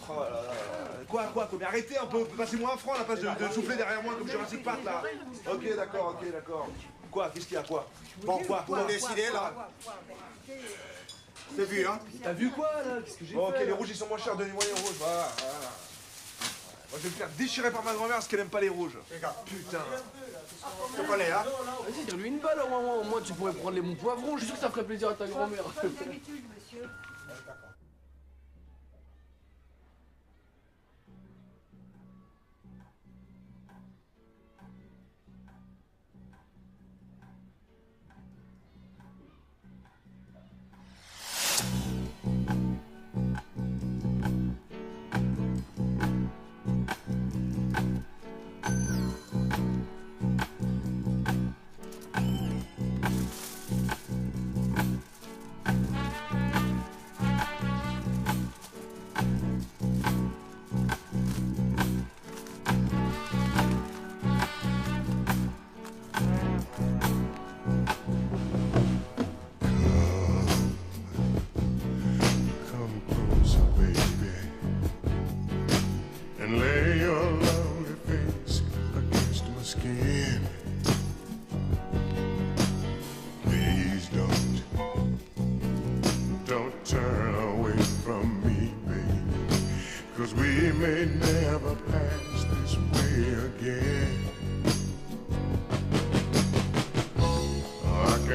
Oh là là. Quoi? Mais arrêtez un peu. Passez-moi 1 franc, à la place de souffler derrière moi comme Jurassic Park, là. Ok, d'accord. Quoi? Qu'est-ce qu'il y a, quoi? Bon, quoi? Vous décidez, là. C'est vu, hein? T'as vu quoi, là? Qu'est-ce que j'ai fait? Ok, les rouges, ils sont moins chers. Donnez-moi les rouges. Voilà. Moi, je vais me faire déchirer par ma grand-mère parce qu'elle aime pas les rouges. Putain. Tu connais, hein? Vas-y, tire-lui une balle, au moins tu pourrais prendre les bons poivrons. Je suis sûr que ça ferait plaisir à ta grand-mère. Comme d'habitude, monsieur.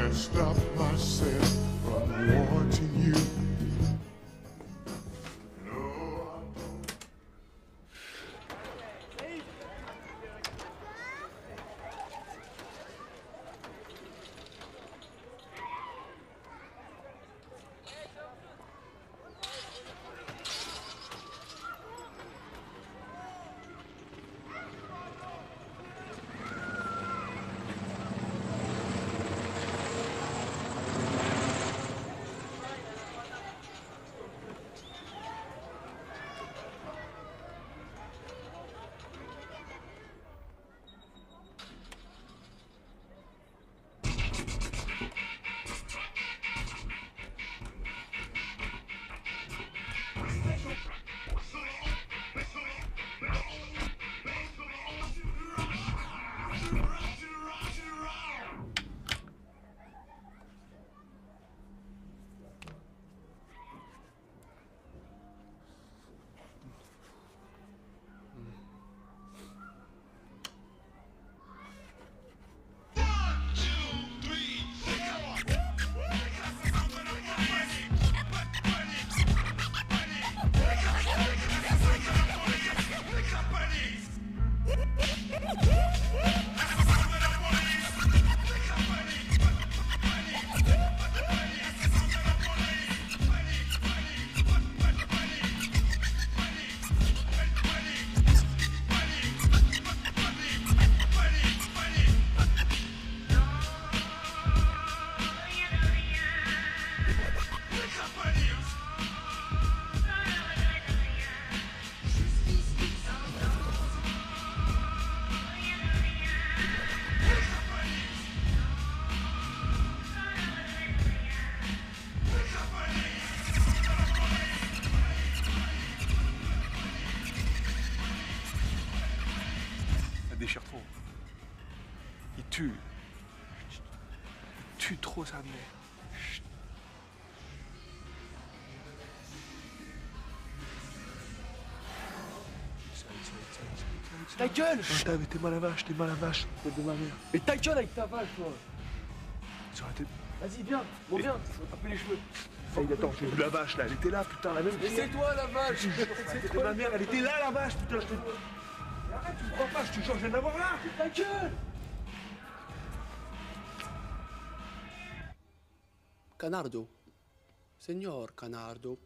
can't stop myself from wanting you. Déchire trop. Il tue. Il tue trop, ça venait. Ta gueule! Putain, mais t'es mal à vache, tête de ma mère. Mais ta gueule avec ta vache, toi! Sur la tête. Vas-y, viens, bon viens, je vais taper les cheveux. Ça y est, attends, j'ai vu la vache là, elle était là, putain, la même. Mais c'est toi la vache! C'est de ma mère, elle était là la vache, putain, je te. Arrête, tu me crois pas, je te jure, je viens de la voir là! Ta gueule! Canardo. Signor Canardo.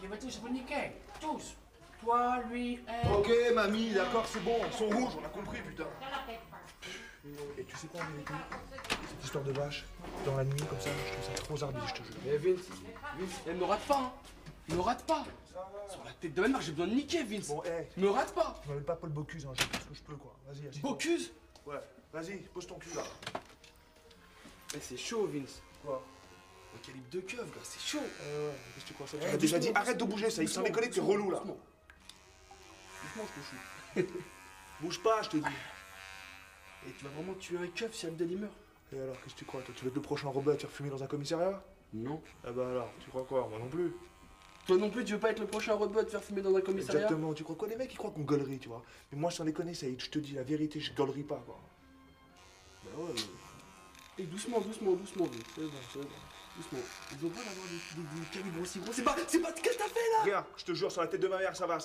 Ils vont tous vous niquer. Tous. Toi, lui, elle. Ok, mamie, d'accord, c'est bon. Ils sont rouges, on a compris, putain. Et tu sais quoi, en vérité, cette histoire de vache, dans la nuit comme ça, je trouve ça trop zarbi, je te jure. Mais Vince, elle me rate pas, hein. Me rate pas. Sur la tête de ma mère, j'ai besoin de niquer, Vince. Bon, hey. Me rate pas. Je m'appelle pas Paul Bocuse, hein, je fais ce que je peux, quoi. Vas-y, assis-toi. Bocuse? Ouais, vas-y, pose ton cul, là. Eh, c'est chaud, Vince. Quoi? Un calibre de keuf, gars, c'est chaud. Ouais, qu'est-ce que tu crois ça? Tu m'as déjà dit, arrête de bouger, ça, il s'en déconne, t'es relou, là. Doucement, je te chou. Bouge pas, je te dis. Et tu vas vraiment tuer un keuf si Abdel meurt? Et alors, qu'est-ce que tu crois, toi? Tu veux être le prochain robot à te faire fumer dans un commissariat? Non. Ah bah alors, tu crois quoi? Moi non plus. Toi non plus, tu veux pas être le prochain robot à te faire fumer dans un commissariat? Exactement, tu crois quoi? Les mecs, ils croient qu'on gaulerie, tu vois. Mais moi, je t'en déconne, ça y est, je te dis la vérité, je gaulerie pas, quoi. Bah ouais, Et doucement, doucement, Vince. C'est bon, doucement. Ils ont pas d'avoir des calibres aussi gros. C'est pas qu'est-ce que t'as fait là? Regarde, je te jure, sur la tête de ma mère, ça va.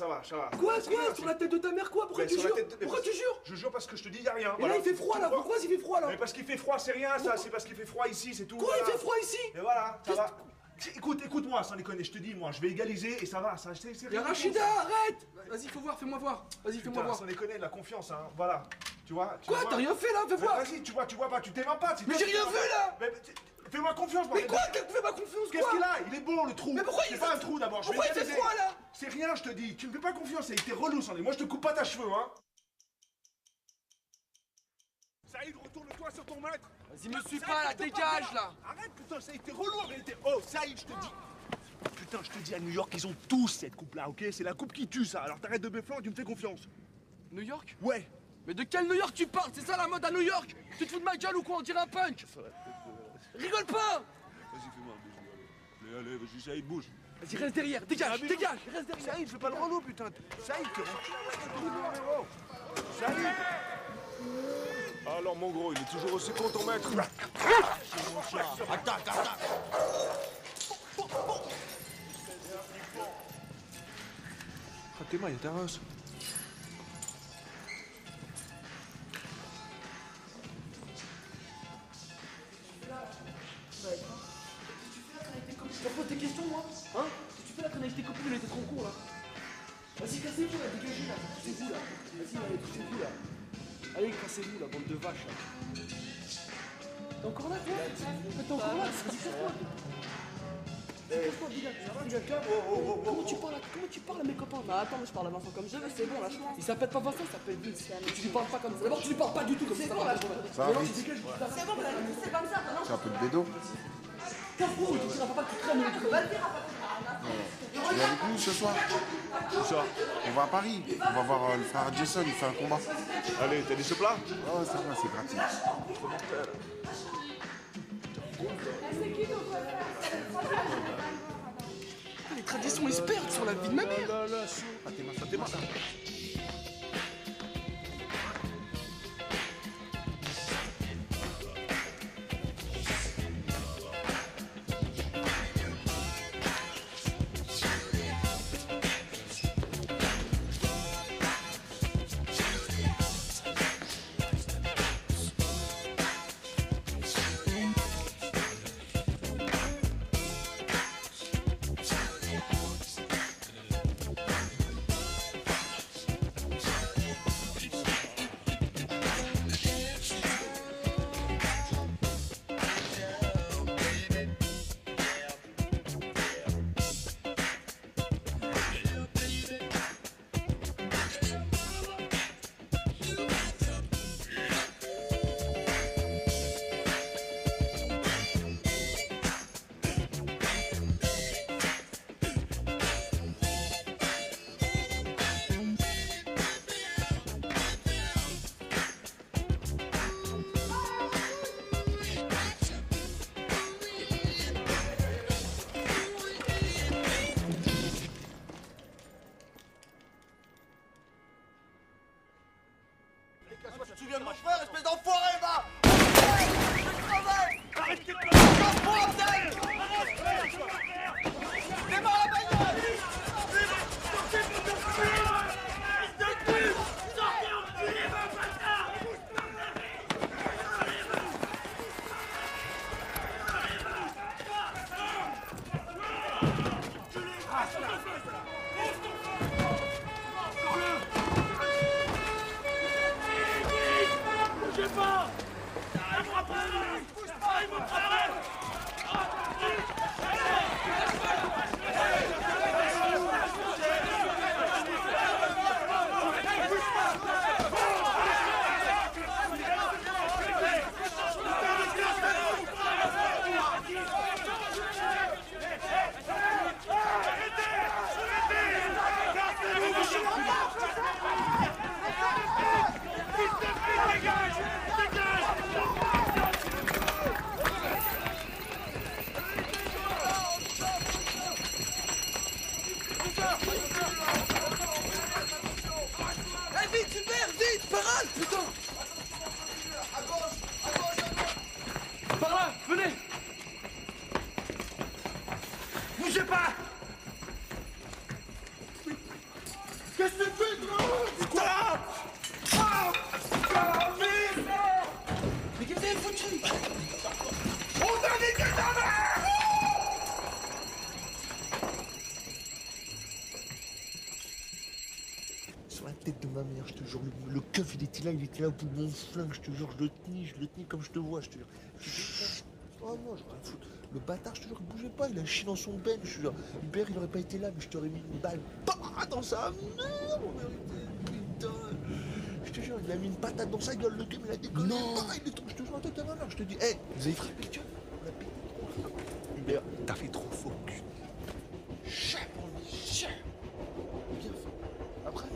Quoi? Sur la tête de ta mère, quoi? Pourquoi tu jures? Pourquoi tu jures? Je jure parce que je te dis, y'a rien. Et là, il fait froid là. Pourquoi il fait froid là? Mais parce qu'il fait froid, c'est rien ça. C'est parce qu'il fait froid ici, c'est tout. Quoi, il fait froid ici? Et voilà, ça va. Écoute-moi, sans déconner, je te dis, moi, je vais égaliser et ça va, ça, c'est rien. Rachida, arrête! Vas-y, fais-moi voir. Vas-y, fais-moi voir. Sans déconner, la confiance, hein, voilà. Tu vois? Quoi? T'as rien fait là? Fais voir! Vas-y, tu vois pas, tu t'aimes pas. Mais j'ai rien vu là! Fais-moi confiance, Mais quoi? Fais-moi confiance, quoi? Qu'est-ce qu'il a? Il est bon le trou. Mais pourquoi il fait pas un trou d'abord? Pourquoi il fait froid là? C'est rien, je te dis. Tu me fais pas confiance, il était relou, Sandrine. Moi, je te coupe pas ta cheveux, hein. Saïd, retourne-toi sur ton maître. Vas-y, me suis pas là, dégage là. Arrête, putain, ça a été relou en réalité. Oh, Saïd, je te dis. Putain, je te dis, à New York, ils ont tous cette coupe-là, ok? C'est la coupe qui tue, ça. Alors t'arrêtes de beffler et tu me fais confiance. New York? Ouais. Mais de quel New York tu parles? C'est ça la mode à New York? Tu te fous de ma gueule ou quoi? On dirait un punk. Rigole pas. Vas-y, fais-moi un bisou, allez, vas-y, Saïd, bouge. Vas-y, reste derrière, dégage, reste derrière. Saïd, fais pas le relou, putain. Saïd, t'es Saïd. Alors, mon gros, il est toujours aussi con, ton maître. Mon chien. Attaque, attaque. Ah, tes mains, il est un os. Tu vas tes questions, moi? Hein? Si tu fais la traîne avec tes copines, elle était trop con, là. Vas-y, cassez-vous, là, dégagez, là. Touchez-vous, là. Vas-y, allez, touchez-vous, là. Allez, cassez-vous, la bande de vaches, là. T'es encore là, toi? T'es encore là? Vas-y, casse-toi. Casse-toi, Bilal. Comment tu parles à mes copains? Bah attends, mais je parle à Vincent comme je veux, c'est bon, lâche-moi. Il s'appelle pas Vincent, il s'appelle Vince. Tu lui parles pas comme ça. D'abord, tu lui parles pas du tout comme ça. C'est bon, lâche-moi. Ça va, vite. C'est bon, c'est comme ça, maintenant. C'est un peu de bédo. Casse-toi, tu diras pas que tu traînes. Tu viens avec nous ce soir? Où ça? On va à Paris. On va voir le frère Jason, il fait un combat. Allez, t'as dit ce plat? Oh, ça va, c'est gratuit. Les traditions, ils se perdent sur la vie de ma mère. Ah, tes mains, ça, tes mains. Tu te souviens de mon frère, espèce d'enfoiré, va! Arrête de Bougez pas! Qu'est-ce que tu fais, toi? Putain! Mais qu'est-ce que t'as foutu? On t'a niqué ta mère! Sur la tête de ma mère, je te jure, le keuf il était là au bout de mon flingue, je te jure, je le tenais comme je te vois, je te jure. Oh non, je vais rien foutre. Le bâtard, je te jure, il bougeait pas, il a chié dans son ben, je te jure. Hubert, il aurait pas été là, mais je t'aurais mis une balle dans sa mère, en vérité. Putain. Je te jure, il a mis une patate dans sa gueule, le gars, il a décollé. Non. Il est trop, je te jure, toi, t'as mal, je te dis, hé, vous avez frappé le tueur? On a pété trop. Hubert, t'as fait trop faux cul. Cher pour lui, cher. Bien fait. Après.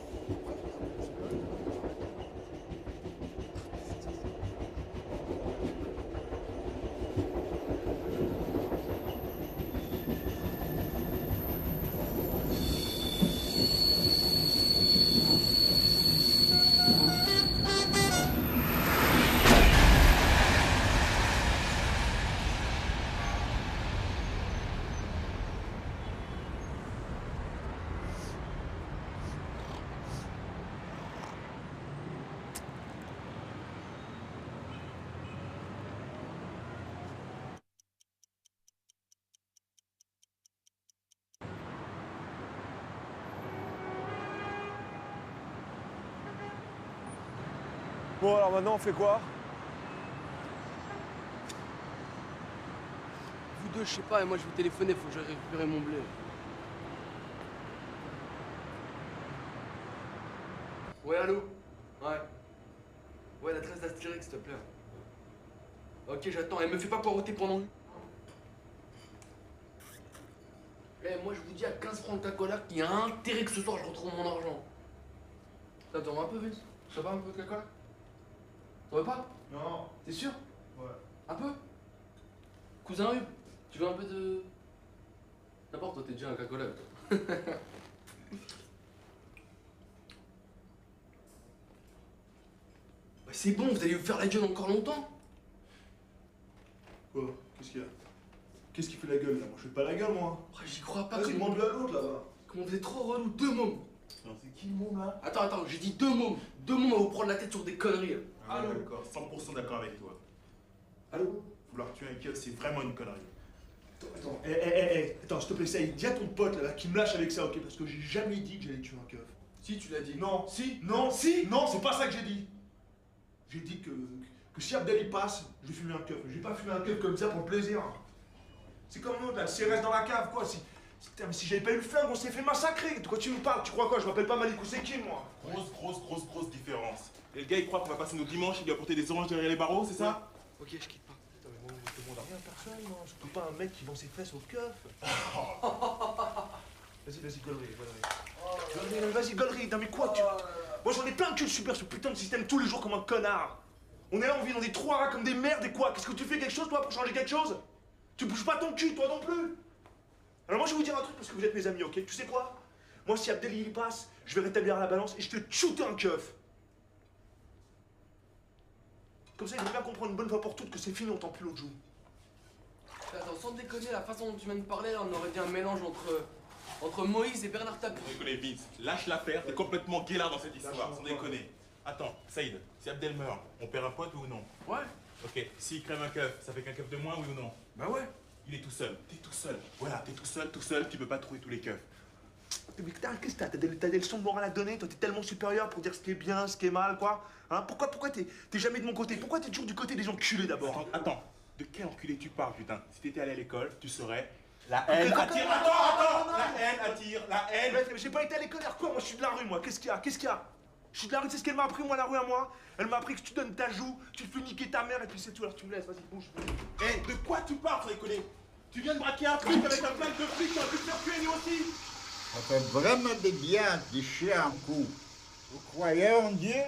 Bon, alors maintenant, on fait quoi? Vous deux, je sais pas, et moi je vais téléphoner, faut que j'aille récupérer mon blé. Ouais, allô? Ouais. Ouais, la tresse d'Astérix, s'il te plaît. Ok, j'attends. Et me fais pas poireauter pendant lui. Eh, moi je vous dis à 15 francs de Coca-Cola qu'il y a intérêt que ce soir je retrouve mon argent. Ça te un peu, Vince? Ça va un peu de Coca-Cola? Ça va pas? Non. T'es sûr? Ouais. Un peu? Cousin Hub, tu veux un peu de... N'importe, toi t'es déjà un Coca-Cola, toi. Bah c'est bon, vous allez vous faire la gueule encore longtemps. Quoi? Qu'est-ce qu'il y a? Qu'est-ce qui fait la gueule là? Moi je fais pas la gueule moi. Oh, j'y crois pas. Vas-y, demande-le à l'autre là-bas. Comment vous êtes trop relou, deux mômes. Non, c'est qui le môme là? Attends, j'ai dit deux mômes. Deux mômes à vous prendre la tête sur des conneries. Ah d'accord, 100% d'accord avec toi. Allô? Vouloir tuer un keuf, c'est vraiment une connerie. Attends, attends, s'il te plaît, ça, dis à ton pote là, qui me lâche avec ça, ok? Parce que j'ai jamais dit que j'allais tuer un keuf. Si, tu l'as dit. Non, si, non, si, non, c'est pas ça que j'ai dit. J'ai dit que si Abdel y passe, je vais fumer un keuf. Je vais pas fumer un keuf comme ça pour le plaisir. C'est comme l'autre là, le CRS dans la cave, quoi. Mais si j'avais pas eu le flingue, on s'est fait massacrer. De quoi tu me parles? Tu crois quoi? Je m'appelle pas Malik Ousekine, moi. Grosse différence. Et le gars, il croit qu'on va passer nos dimanches, il lui a apporté des oranges derrière les barreaux, c'est ça? Ok, je quitte pas. Putain, mais moi, je demande rien à personne, moi. Surtout pas un mec qui vend ses fesses au keuf. Vas-y, gaulerie. Vas-y, gaulerie. Non, mais quoi, Moi, j'en ai plein de cul de subir ce putain de système tous les jours comme un connard. On est là, on vit dans des trous à rats comme des merdes et quoi? Qu'est-ce que tu fais quelque chose, toi, pour changer quelque chose? Tu bouges pas ton cul, toi non plus. Alors moi, je vais vous dire un truc parce que vous êtes mes amis, ok? Tu sais quoi? Moi, si Abdel il passe, je vais rétablir la balance et je te shooter un keuf. Comme ça, il faut bien comprendre une bonne fois pour toutes que c'est fini, on tend plus l'autre joue. Attends, sans déconner, la façon dont tu viens de parler, là, on aurait dit un mélange entre Moïse et Bernard Tapie. Sans déconner, Vince, lâche l'affaire, t'es complètement guélard dans cette histoire, sans déconner. Attends, Saïd, si Abdel meurt, on perd un pote ou non? Ouais. Ok, s'il crève un keuf, ça fait qu'un keuf de moins, oui ou non? Bah ouais. Il est tout seul, t'es tout seul. Voilà, t'es tout seul, tu peux pas trouver tous les keufs. Mais qu'est-ce que t'as? T'as des leçons de morale à donner? Toi, t'es tellement supérieur pour dire ce qui est bien, ce qui est mal, quoi. Hein? Pourquoi t'es jamais de mon côté? Pourquoi t'es toujours du côté des enculés d'abord? Attends, de quel enculé tu parles, putain? Si t'étais allé à l'école, tu saurais. La haine attire. Attends! La haine attire, la haine. Mais j'ai pas été à l'école, quoi? Moi, je suis de la rue, moi. Qu'est-ce qu'il y a? Je suis de la rue, c'est ce qu'elle m'a appris, moi, la rue à moi. Elle m'a appris que tu donnes ta joue, tu fais niquer ta mère, et puis c'est tout. Alors tu me laisses, vas-y, bouge. De quoi tu parles, sans déconner? Tu viens de braquer un truc avec un flingue de flic, tu aurais pu te faire tuer lui aussi. Ça fait vraiment du bien de chier un coup. Vous croyez en Dieu?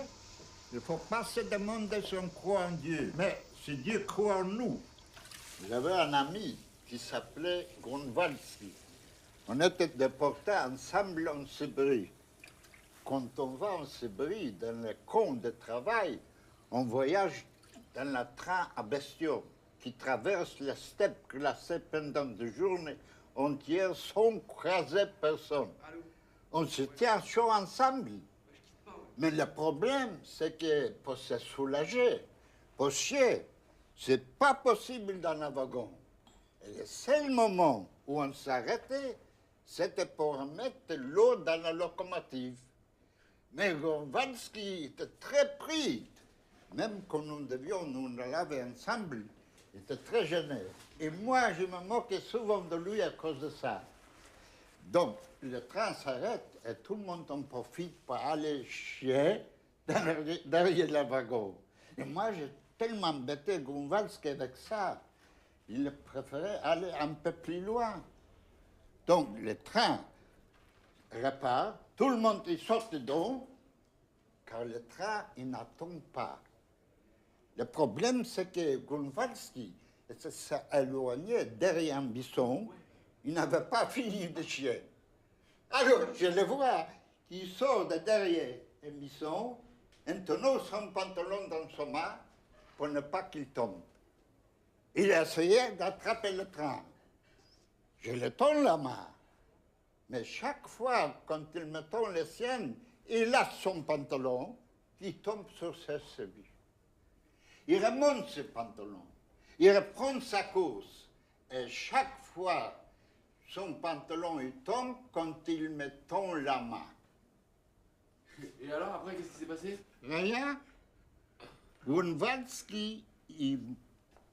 Il ne faut pas se demander si on croit en Dieu, mais si Dieu croit en nous. J'avais un ami qui s'appelait Grunwaldski. On était déportés ensemble en Sibérie. Quand on va en Sibérie, dans les camps de travail, on voyage dans le train à bestiaux qui traverse la steppe glacée pendant des journées entières sans croiser personne. On se tient chaud ensemble. Mais le problème, c'est que pour se soulager, pour chier, c'est pas possible dans un wagon. Et le seul moment où on s'arrêtait, c'était pour mettre l'eau dans la locomotive. Mais Grunwaldski était très pris. Même quand nous devions nous laver ensemble, il était très gêné. Et moi, je me moquais souvent de lui à cause de ça. Donc, le train s'arrête et tout le monde en profite pour aller chier derrière le wagon. Et moi, j'ai tellement embêté Grunwaldski avec ça. Il préférait aller un peu plus loin. Donc, le train repart, tout le monde y sort dedans, car le train, il n'attend pas. Le problème, c'est que Grunwaldski s'est éloigné derrière un buisson. Il n'avait pas fini de chier. Alors, je le vois, il sort de derrière un buisson, en tenant son pantalon dans sa main pour ne pas qu'il tombe. Il a essayé d'attraper le train. Je lui tends la main. Mais chaque fois, quand il me tend le sien, il lâche son pantalon, qui tombe sur ses chevilles. Il remonte ce pantalon, il reprend sa course, et chaque fois, son pantalon il tombe quand il me tend la main. Et alors, après, qu'est-ce qui s'est passé? Rien. Grunwaldski est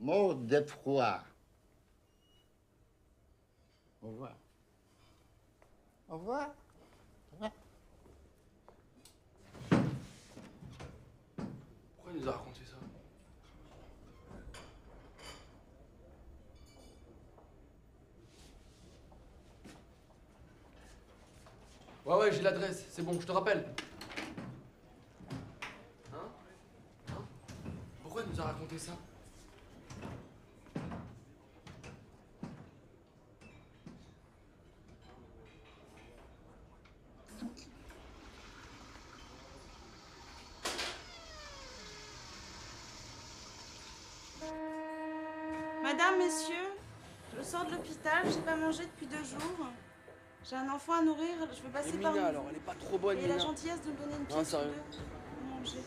mort de froid. Au revoir. Au revoir. Pourquoi il nous a raconté ça? Ouais, j'ai l'adresse, c'est bon, je te rappelle. Hein? Pourquoi il nous a raconté ça? Madame, messieurs, je sors de l'hôpital, j'ai pas mangé depuis 2 jours. J'ai un enfant à nourrir, je veux passer par Mina, vous. alors, elle est pas trop bonne, Et Mina. la gentillesse de me donner une Non, pièce ou sérieux. 2 pour manger.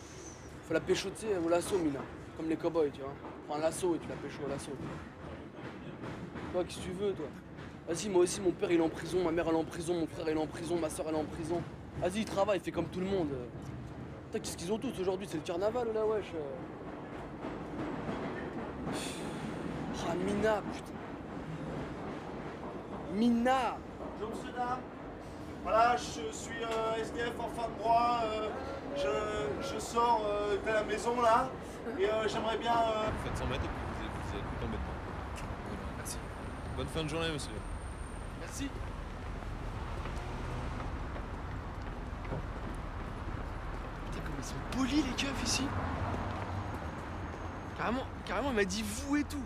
Faut la pécho, tu sais, au lasso, Mina. Comme les cow-boys, tu vois. Prends un lasso et tu la pécho au lasso. Toi, qu'est-ce que tu veux, toi? Vas-y, moi aussi, mon père, il est en prison, ma mère, elle est en prison, mon frère, il est en prison, ma soeur, elle est en prison. Vas-y, il travaille, il fait comme tout le monde. Putain, qu'est-ce qu'ils ont tous aujourd'hui? C'est le carnaval, là, wesh. Ah, Mina, putain. Mina! Bonjour, monsieur, dame. Voilà, je suis SDF en fin de droit. Je sors de la maison, là. Et j'aimerais bien... Faites 100 mètres et puis vous êtes plus tombé dedans. Voilà, merci. Bonne fin de journée, monsieur. Merci. Putain, comme ils sont polis, les keufs, ici. Carrément, il m'a dit vous et tout.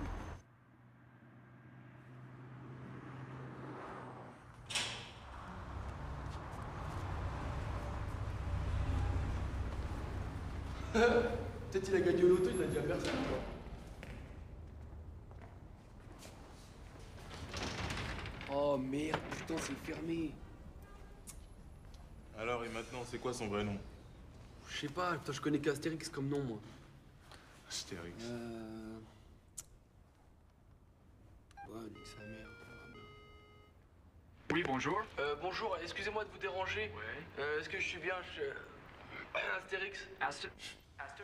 Peut-être il a gagné au loto, il l'a dit à personne, quoi. Oh merde, putain, c'est fermé. Alors, et maintenant, c'est quoi son vrai nom? Je sais pas, putain, je connais qu'Astérix comme nom, moi. Astérix. Ouais, nique sa mère. Oui, bonjour. Bonjour, excusez-moi de vous déranger. Ouais. Est-ce que je suis bien Astérix?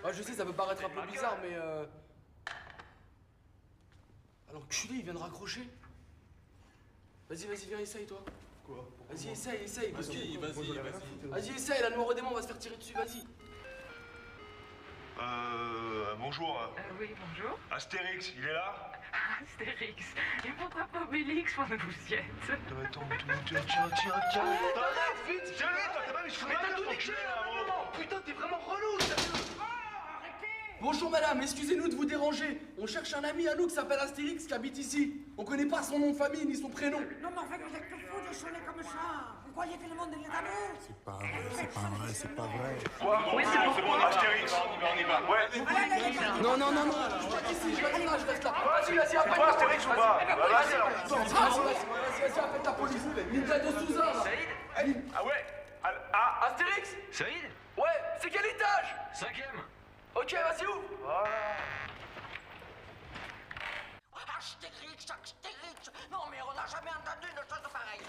Ouais, je sais, ça peut paraître un peu bizarre, mais Ah, l'enculé, il vient de raccrocher. Vas-y, viens, essaye, toi. Quoi? Vas-y, essaye. Vas-y. Vas-y, essaye, la noire au démon, on va se faire tirer dessus, vas-y. Bonjour. Oui, bonjour. Astérix, il est là? Astérix. Et pourquoi pas Obélix pendant que vous y êtes? Attends, tiens. Arrête, vite. Tiens, lui, toi, t'es pas, mais je fous Mais rien, t'as tout ton niqué, cul, là, là, non. Putain, t'es vraiment relou, sérieux. Bonjour madame, excusez-nous de vous déranger. On cherche un ami à nous qui s'appelle Astérix qui habite ici. On connaît pas son nom de famille ni son prénom. Non, mais en fait, vous êtes que fou de sonner comme ça. Vous croyez que le monde est à nous? C'est pas vrai. Oui, c'est bon, c'est bon, Astérix. On y va. Ouais. Non, je reste ici, je reste là. Vas-y, C'est appelle toi, Astérix ou pas? Vas-y, alors. Vas-y, appelle ta police. Ninja de Souza, là. Ah ouais. Astérix? Saïd? Ouais, c'est quel étage? 5e. Ok, vas-y, ouvre. Astérix. Non, mais on n'a jamais entendu une chose pareille.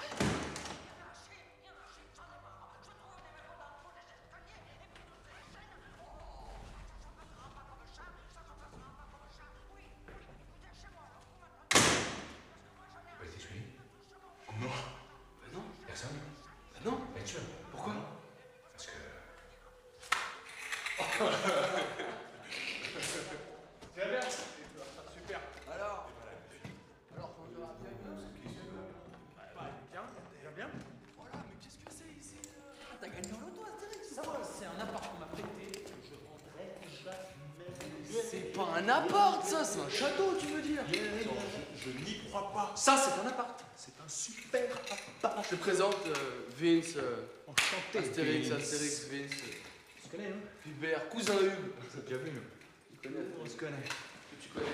Vous avez été tué? Non. Bah non. Personne? Bah non. Mais tu vois. Pourquoi? Parce que... C'est bien. Super. Alors, quand on aura bien Bien. Voilà, mais qu'est-ce que c'est ici? T'as gagné au loto, Astérix? Ça va, c'est un appart qu'on m'a prêté. Je rentrerai jamais. C'est pas un appart, ça, c'est un château, tu veux dire? Je n'y crois pas. Ça, c'est un appart. C'est un super appart. Je te présente Vince, Enchanté. Astérix, Vince. Vince, Tu connais, hein? Hubert, cousin Hugues. C'est déjà vu, nous. Tu connais? On se connaît. Que tu connais?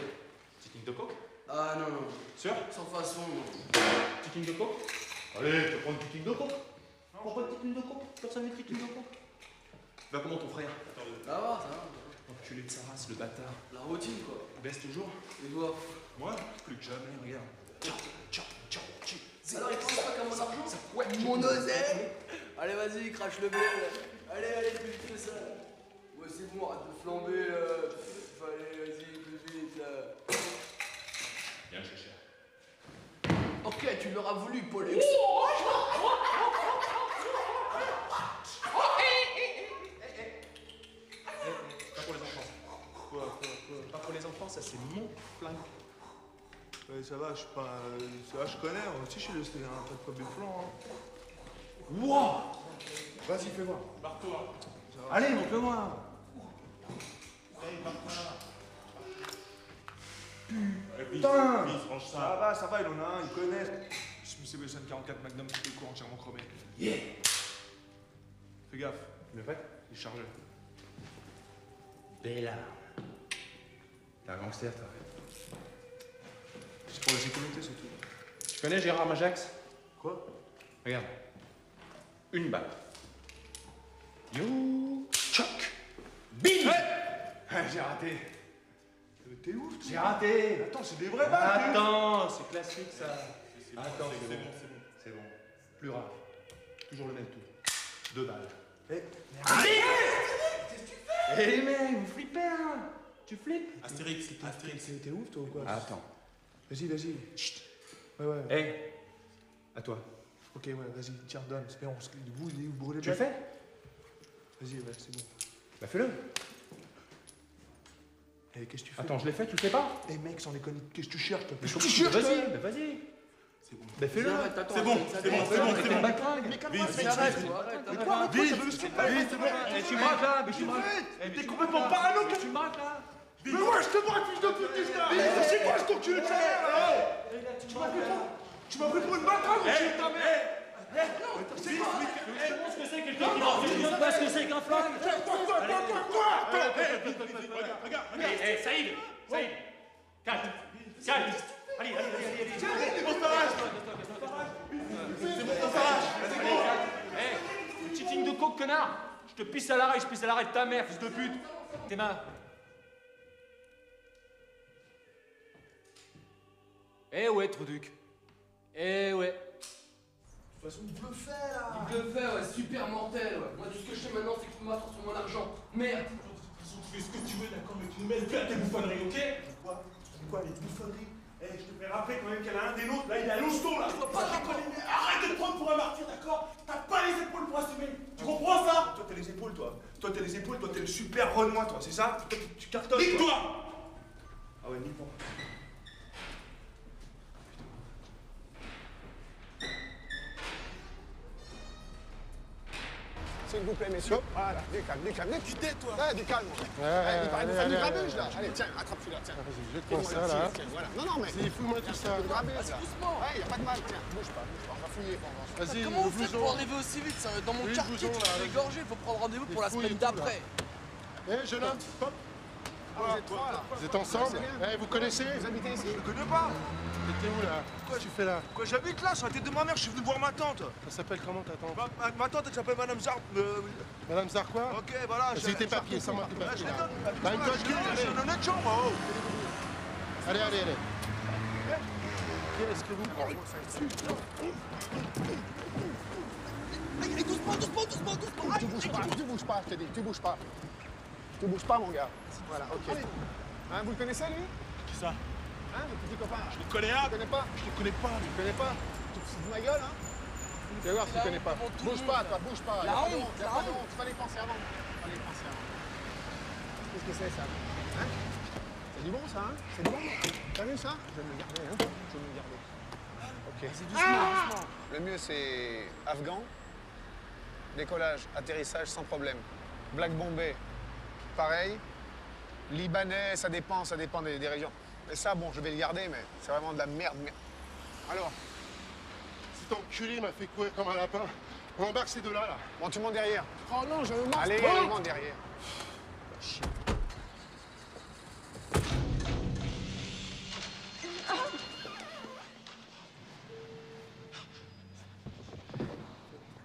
Ticking de coke? Ah non. Sûr? Sans façon, non. Ticking de coke? Allez, tu prends le ticking de coke? Non, pourquoi le ticking de coke? Personne n'est ticking de coke. Va comment ton frère? Ça va. Enculé de sa race, le bâtard. La routine, quoi. Baisse toujours? Les doigts. Moi, plus que jamais, regarde. Alors, il pense pas qu'à mon argent? Ouais, mon oseille. Allez, vas-y, crache le blé. Allez, plus vite que ça. Bah c'est bon, arrête de flamber, Allez, vas-y, plus vite, là. Viens me chercher. Ok, tu l'auras voulu, Pollux. Pas pour les enfants. Quoi? Pas pour les enfants, ça c'est mon flingue. Ouais, ça va, je suis pas. Ça va, je connais. Moi aussi, je suis le style, hein, pas de flanc. Hein. Wouah! Vas-y, fais voir. Barre-toi. Allez, montre-le-moi. Putain! Ça va, il en a un, il connaît. Smith Wesson 44 Magnum, tout le cours entièrement chromé. Yeah! Fais gaffe. Il est prêt? Il est chargé. Bella. T'es un gangster, toi. C'est pour la sécurité, c'est tout. Tu connais Gérard Majax? Quoi? Regarde. Une balle. You choc. Bim! J'ai raté. T'es ouf, toi. J'ai raté. Attends, c'est des vrais balles. Attends, c'est classique ça. Attends, c'est bon. C'est bon. Plus rare. Toujours le même tour. 2 balles. Eh mec, vous flippez hein? Tu flippes? Astérix, t'es ouf toi ou quoi? Attends. Vas-y. Chut. Ouais. Hey. À toi. Ok, ouais, vas-y, tiens, donne. C'est bien, on se clique debout, il est brûlé. Tu le fais? Vas-y, ouais, c'est bon. Bah fais-le. Eh, qu'est-ce que tu fais? Attends, je l'ai fait, tu le fais pas? Eh mec, sans déconner, qu'est-ce que tu cherches toi? Qu'est-ce que tu cherches? Vas-y, vas-y. C'est bon. Bah fais-le. C'est bon. Mais calme-toi, vite, arrête. Mais tu braques là, mais tu braques. T'es complètement parano, tu braques là. Mais ouais, je te braque, fils de pute, là. C'est quoi ce t'enculé de salaire là? Tu m'as pris pour une bâtarde, mon chien, ta mère. C'est quoi? Je sais pas ce que c'est quelqu'un qui m'a fait dire pas ce que c'est qu'un flingue. Quoi? Regarde. Saïd. Calme. Allez. C'est mon farage. Une petite ligne de coke, connard. Je te pisse à l'arrêt, de ta mère, fils de pute. Tes mains. Eh ouais, Trouduc. Eh ouais. De toute façon, il bluffait là. Il bluffait, ouais, super mortel, ouais. Moi, tout ce que je sais maintenant, c'est qu'il faut m'attendre sur mon argent. Merde. Tu fais ce que tu veux, d'accord, mais tu nous mets le cul à tes bouffonneries, ok? Quoi, les bouffonneries? Eh, je te fais rappeler quand même qu'il y en a un des nôtres, là, il est à l'hosto, là. Arrête de te prendre pour un martyr, d'accord? T'as pas les épaules pour assumer. Tu comprends ça? Toi, t'as les épaules, toi. Toi, t'es le super Renoir, toi, c'est ça? Toi, tu cartonnes. Nique-toi! Ah ouais, nique-moi. S'il vous plaît, messieurs. Voilà, du calme. Tu tais, toi. Ouais, du calme. Il fait du grabuge, là. Allez, tiens, attrape celui-là, tiens. Vas-y, jette-moi ça, là. Voilà. Non, mais. Fouille-moi tout ça. Du grabuge, là. Ouais, y a pas de mal, tiens. Bouge pas. On va fouiller. Vas-y, Comment vous faites pour arriver aussi vite? Dans mon quartier, tu te fais égorger, il faut prendre rendez-vous pour la semaine d'après. Eh, jeune homme, hop. Vous êtes trois, là. Vous êtes ensemble? Eh, vous connaissez? Vous habitez ici? Je le connais pas. T'es où, là? Qu'est-ce que tu fais là? Quoi, j'habite là, sur la tête de ma mère, je suis venu voir ma tante. Ça s'appelle comment, ta tante? Ma tante, elle s'appelle Madame Zar. Madame Zar quoi? Ok, voilà. C'est tes papiers, sans moi tes papiers. Je les donne. Donne-toi le cul, Je suis un honnête chambre, oh. Allez. Qu'est-ce que vous prenez? Doucement. Tu bouges pas, je te dis. Tu bouges pas, mon gars. Voilà, ok. Hein, vous le connaissez, lui? Qui ça? Hein, le petit copain? Je le connais, hein? Tu le connais pas? Je le connais pas. Tu le connais pas? Tu te fous de ma gueule, hein? Tu vas voir si tu connais pas. Bouge pas, toi, bouge pas. La honte. Fallait y penser avant. Qu'est-ce que c'est, ça? Hein? C'est du bon, ça, hein? C'est du bon? T'as vu ça? Je vais me le garder, hein? Ok. C'est doucement. Le mieux, c'est afghan. Décollage, atterrissage sans problème. Black Bombay, pareil. Libanais, ça dépend des régions. Mais ça, bon, je vais le garder, mais c'est vraiment de la merde. Alors? Cet enculé m'a fait courir comme un lapin. On embarque ces deux-là, là. Bon, tu montes derrière. Oh non, je me mange. Allez, monte derrière. Chien.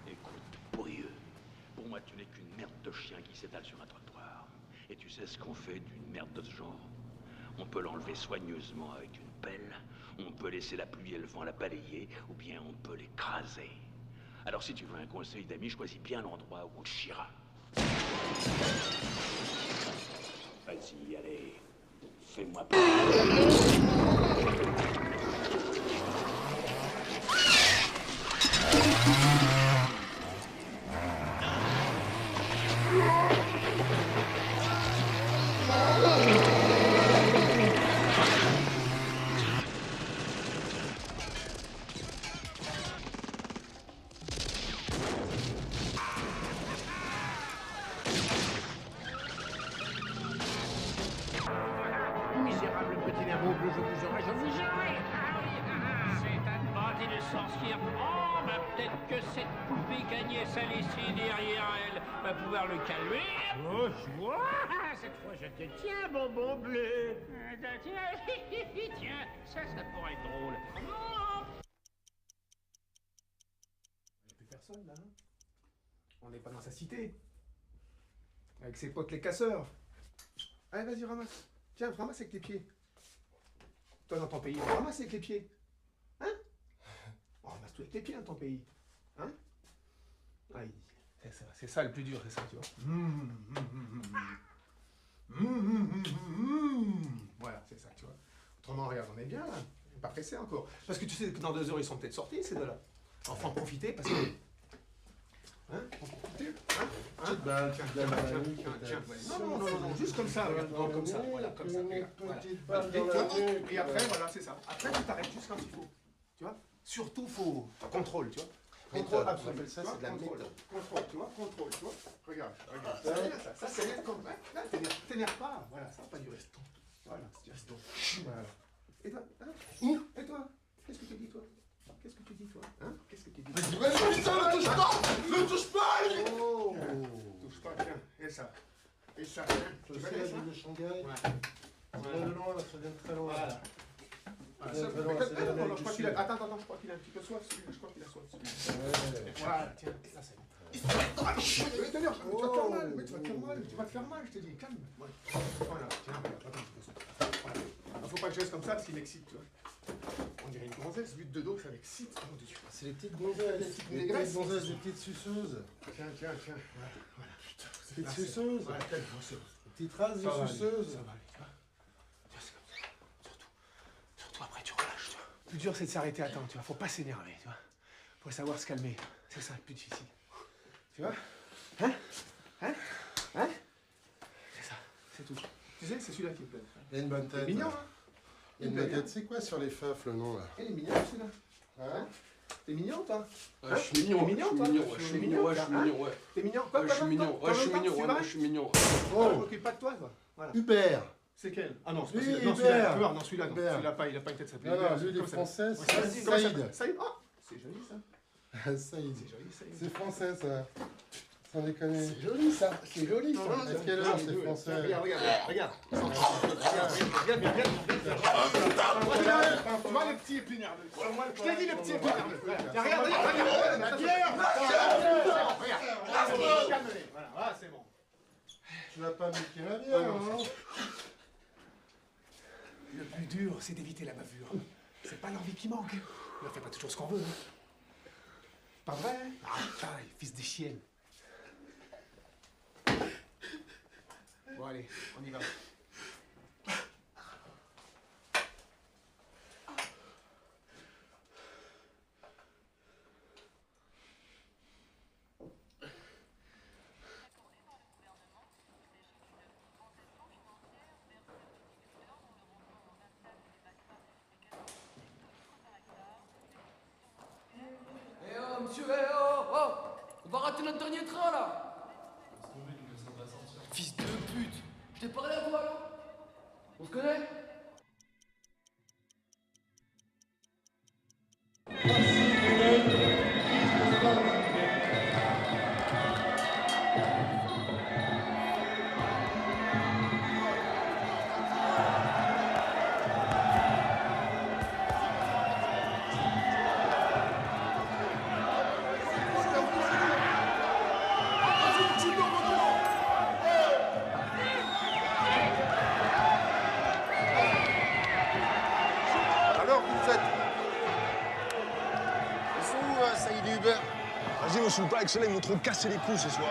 Écoute, pourrieux, pour moi, tu n'es qu'une merde de chien qui s'étale sur un trottoir. Et tu sais ce qu'on fait d'une merde de ce genre? On peut l'enlever soigneusement avec une pelle, on peut laisser la pluie et le vent la balayer, ou bien on peut l'écraser. Alors si tu veux un conseil d'ami, choisis bien l'endroit où on te chira. Vas-y, allez. Fais-moi Misérable petit nerveux bleu, je vous aurai. C'est un bandit de sorcière. Oh, bah peut-être que cette poupée gagnait sa laissée derrière elle va pouvoir le calmer. Oh, je vois. Cette fois, je te tiens, bonbon bleu. Tiens, ça pourrait être drôle. Il n'y a plus personne, là, hein. On n'est pas dans sa cité. Avec ses potes les casseurs. Allez, vas-y, ramasse. Tiens, ramasse avec les pieds. Toi, dans ton pays, on ramasse avec les pieds. Hein? On ramasse tout avec les pieds dans ton pays. Hein? Aïe, c'est ça le plus dur, c'est ça, tu vois. Voilà, c'est ça, tu vois. Autrement, regarde, on est bien, là. On n'est pas pressé encore. Parce que tu sais que dans 2 heures, ils sont peut-être sortis, ces deux-là. Enfin, en profiter, parce que... Hein? En profiter, hein? Petite balle, tiens. Non, juste comme ça, regarde. Non, comme ça, voilà, comme ça, regarde. Voilà. Et après, voilà, c'est ça. Après, tu t'arrêtes juste quand il faut. Tu vois? Surtout, faut contrôle, tu vois? Contrôle absolu. On appelle ça, c'est de la méthode. Contrôle, tu vois? Contrôle, tu vois? Regarde. Ça, c'est bien comme... Là, t'énerve pas. Voilà, ça va pas durer. Voilà, c'est juste. Voilà. Et toi? Et toi? Qu'est-ce que tu dis, toi? Qu'est-ce que tu dis, toi? Hein? Qu'est-ce que tu dis? Vas-y, putain, ne touche pas! Ne touche pas! Oh! Touche pas, tiens. Et ça. Et ça, tiens. Tu sais, connais la ça? ville de Shanghai. Ouais. Ça vient de loin, là, ça vient de très loin. Voilà. Ça vient de très loin, c'est de l'Amérique du Sud. Attends, je crois qu'il a un petit peu soif, celui-là. Je crois qu'il a soif, celui-là. Ouais. Voilà, tiens. Là, c'est bon. Tu vas te faire mal, mais tu vas te faire mal. Tu vas te faire mal, je te dis. Calme. Voilà, tiens, attends. Voilà. Faut pas que je reste comme ça, parce qu'il m'excite, tu vois. On dirait une gonzesse, but de dos, ça m'excite. C'est les petites gonzesses. Les petites gonzesses, les petites suceuses. Tiens. Voilà. Les petites suceuses. Voilà, Les petites races de suceuses. Ça va aller, tu vois. C'est comme ça. Surtout après, tu relâches, tu vois. Le plus dur, c'est de s'arrêter à temps, tu vois. Faut pas s'énerver, tu vois. Faut savoir se calmer. C'est ça le plus difficile. Tu vois? Hein? C'est ça, c'est tout. Tu sais, c'est celui-là qui me plaît. Il a une bonne tête. C'est mignon, hein? Il y a une bonne tête. C'est quoi sur les feufs, le nom, là? Il est mignon, celui-là. Hein? T'es mignon, toi? Ouais, je suis mignon, T'es mignon, toi? je suis mignon, ouais. T'es mignon? Quoi, je suis mignon, moi je suis mignon. Oh! Je m'occupe pas de toi, quoi. Voilà. Hubert! C'est quel? Ah non, c'est pas Oui, celui-là. Hubert! Non, celui-là, non. Celui-là, il a pas une tête, ça s'appelle Non, Hubert. lui, il est français, Comment c'est Saïd. Saïd? Oh! C'est joli, ça. Saïd. C'est joli, Saïd. C'est français, ça. Sans déconner. C'est joli, ça. C'est joli, ça. Est-ce quelle heure, c'est français? Regarde. Regarde moi le petit épinard nerveux. Je t'ai dit le petit épinard nerveux. Regarde. La bière. Regarde. Calme-les. Voilà, c'est bon. Tu vas pas niquer la bière, hein? Le plus dur, c'est d'éviter la bavure. C'est pas l'envie qui manque. On ne fait pas toujours ce qu'on veut. Pas vrai? Ah, pareil, fils des chiennes. Bon, allez, on y va. Monsieur, on va rater notre dernier train, là. Fils de pute, je t'ai parlé à toi, là. On se connaît? Alors, vous êtes... Ils sont où, Saïd et Hubert? Vas-y, on se fout pas avec ceux-là, ils m'ont trop cassé les couilles ce soir.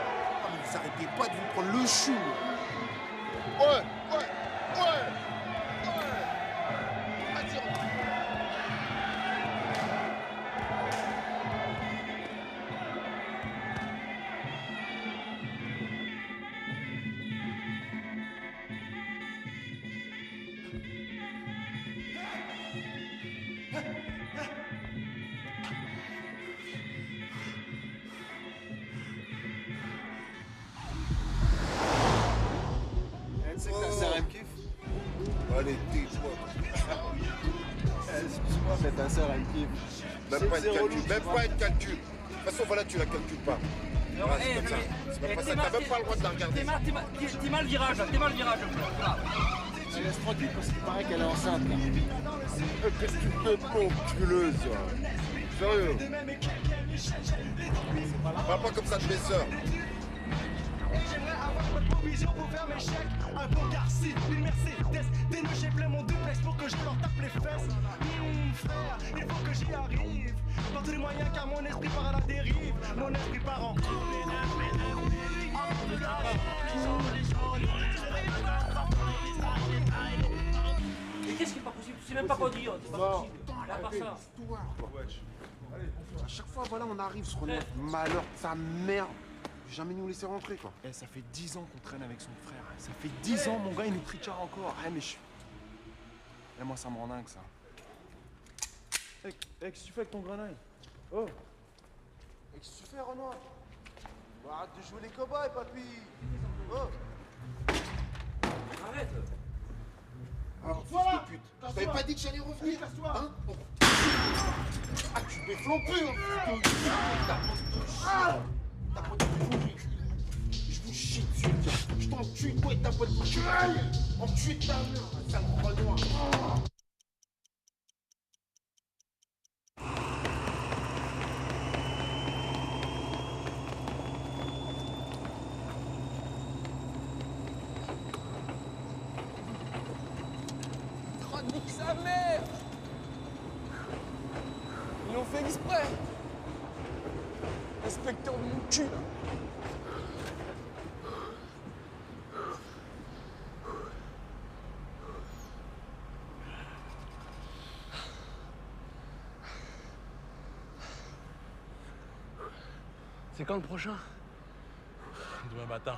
Vous arrêtez pas de vous prendre le chou. Ouais. Tu sais que ta sœur, elle me kiffe. Allez, tais-toi. Excuse-moi, mais ta sœur, elle me kiffe. Même pas de calcul, même pas de calcul. De toute façon, voilà, tu la calcules pas. Voilà, c'est comme ça. C'est même pas ça. T'as même pas le droit de la regarder. T'es mal virage, là. T'es mal virage. Elle laisse tranquille parce qu'il paraît qu'elle est enceinte, là. Qu'est-ce que tu te prends, enculeuse, sérieux. Parle pas comme ça de mes sœurs. J'aimerais avoir votre provision pour faire mes chèques. Un beau Garci, une Mercedes. Des nœuds, j'ai plein mon duplex pour que je leur tape les fesses. Frère, il faut que j'y arrive. Par tous les moyens car mon esprit part à la dérive. Mon esprit part en Mais qu'est-ce qui est pas possible? Tu sais même pas quoi dire. C'est pas possible. À part ça. À chaque fois, voilà, on arrive sur notre malheur de sa mère. Jamais nous laisser rentrer, quoi. Eh, ça fait 10 ans qu'on traîne avec son frère. Ça fait 10 ans, mon gars, il nous trichard encore. Eh, mais je... Eh, moi, ça me rend dingue, ça. Eh, qu'est-ce que tu fais avec ton grenaille? Oh. Et qu'est-ce que tu fais, Renoir? Arrête de jouer les cow-boys, papy. Oh. Arrête. Alors, fils de pute, je t'avais pas dit que j'allais revenir, hein? Ah, tu m'es flampé, hein, putain. T'as pas de pourri. Je vous chie dessus, tiens. Je t'encule, toi et ta pote de cheval. Encule ta mère, sale Renoir. Nique sa mère! Ils l'ont fait exprès! Inspecteur de mon cul, là! C'est quand le prochain? Demain matin.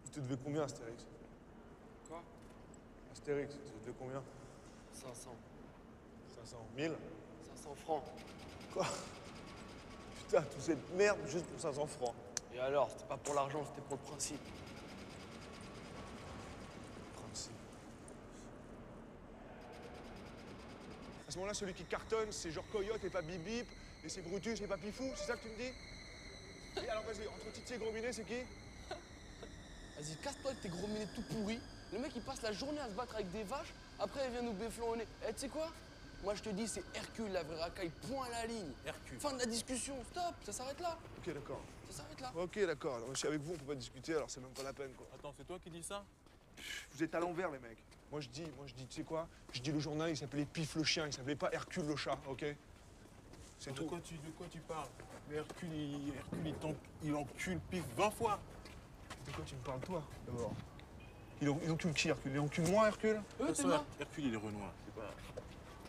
Il te devait combien, Astérix? Quoi? Astérix, il te devait combien? 500. 500. 1000? 500 francs. Quoi? Putain, toute cette merde juste pour 500 francs. Et alors, c'était pas pour l'argent, c'était pour le principe. Principe. À ce moment-là, celui qui cartonne, c'est genre Coyote et pas Bip Bip, et c'est Brutus et pas Pifou, c'est ça que tu me dis? Et alors, vas-y, entre Titi et Gros Minet, c'est qui? Vas-y, casse-toi avec tes gros minets tout pourris. Le mec, il passe la journée à se battre avec des vaches, après, il vient nous béfler au nez. Eh, tu sais quoi? Moi, je te dis, c'est Hercule, la vraie racaille, point à la ligne. Hercule. Fin de la discussion, stop, ça s'arrête là. Ok, d'accord. Ça s'arrête là. Ok, d'accord. Alors, si avec vous, on peut pas discuter, alors c'est même pas la peine, quoi. Attends, c'est toi qui dis ça? Vous êtes à l'envers, les mecs. Moi, je dis, tu sais quoi? Je dis le journal, il s'appelait Pif le chien, il s'appelait pas Hercule le chat, ok? C'est tout. De quoi tu parles? Mais Hercule, il encule Pif 20 fois. De quoi tu me parles, toi, d'abord? Il encule qui, Hercule? Il encule moi, Hercule? Hercule, il est Renoir, c'est pas...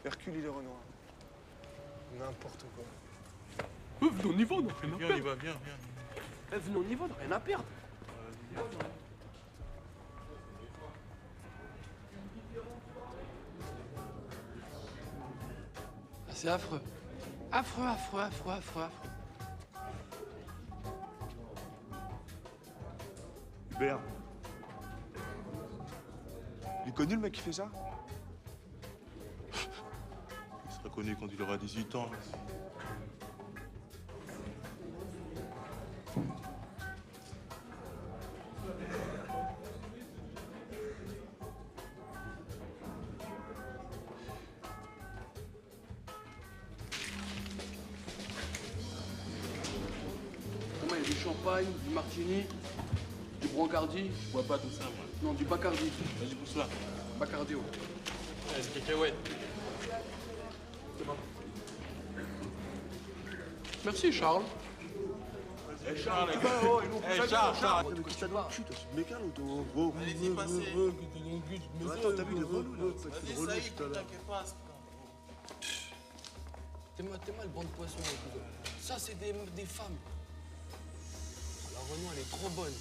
Hercule, il est Renoir. N'importe quoi. Venez, on y va, on a rien à Viens, on y perdre. va, viens. Venez, on y va, on a rien à perdre. Ah, c'est affreux. Affreux, affreux, affreux, affreux, affreux. Hubert. Il est connu le mec qui fait ça? Il sera connu quand il aura 18 ans. Comment il y a du champagne, du martini, du brancardi? Je bois pas tout ça, moi. Non, du bacardi. Vas-y, pousse-la. Bacardi, ouais. C'est cacahuète. C'est bon. Merci, Charles. Eh, Charles, Charles. Qu'est-ce que t'as dans le cul, toi? C'est mécal ou toi? Allez-y, passez. Attends, t'as vu, il est relou, là. Vas-y, ça y est, t'inquiète pas. T'es mal, bande de poissons. Ça, c'est des femmes. La Renoir, elle est trop bonne.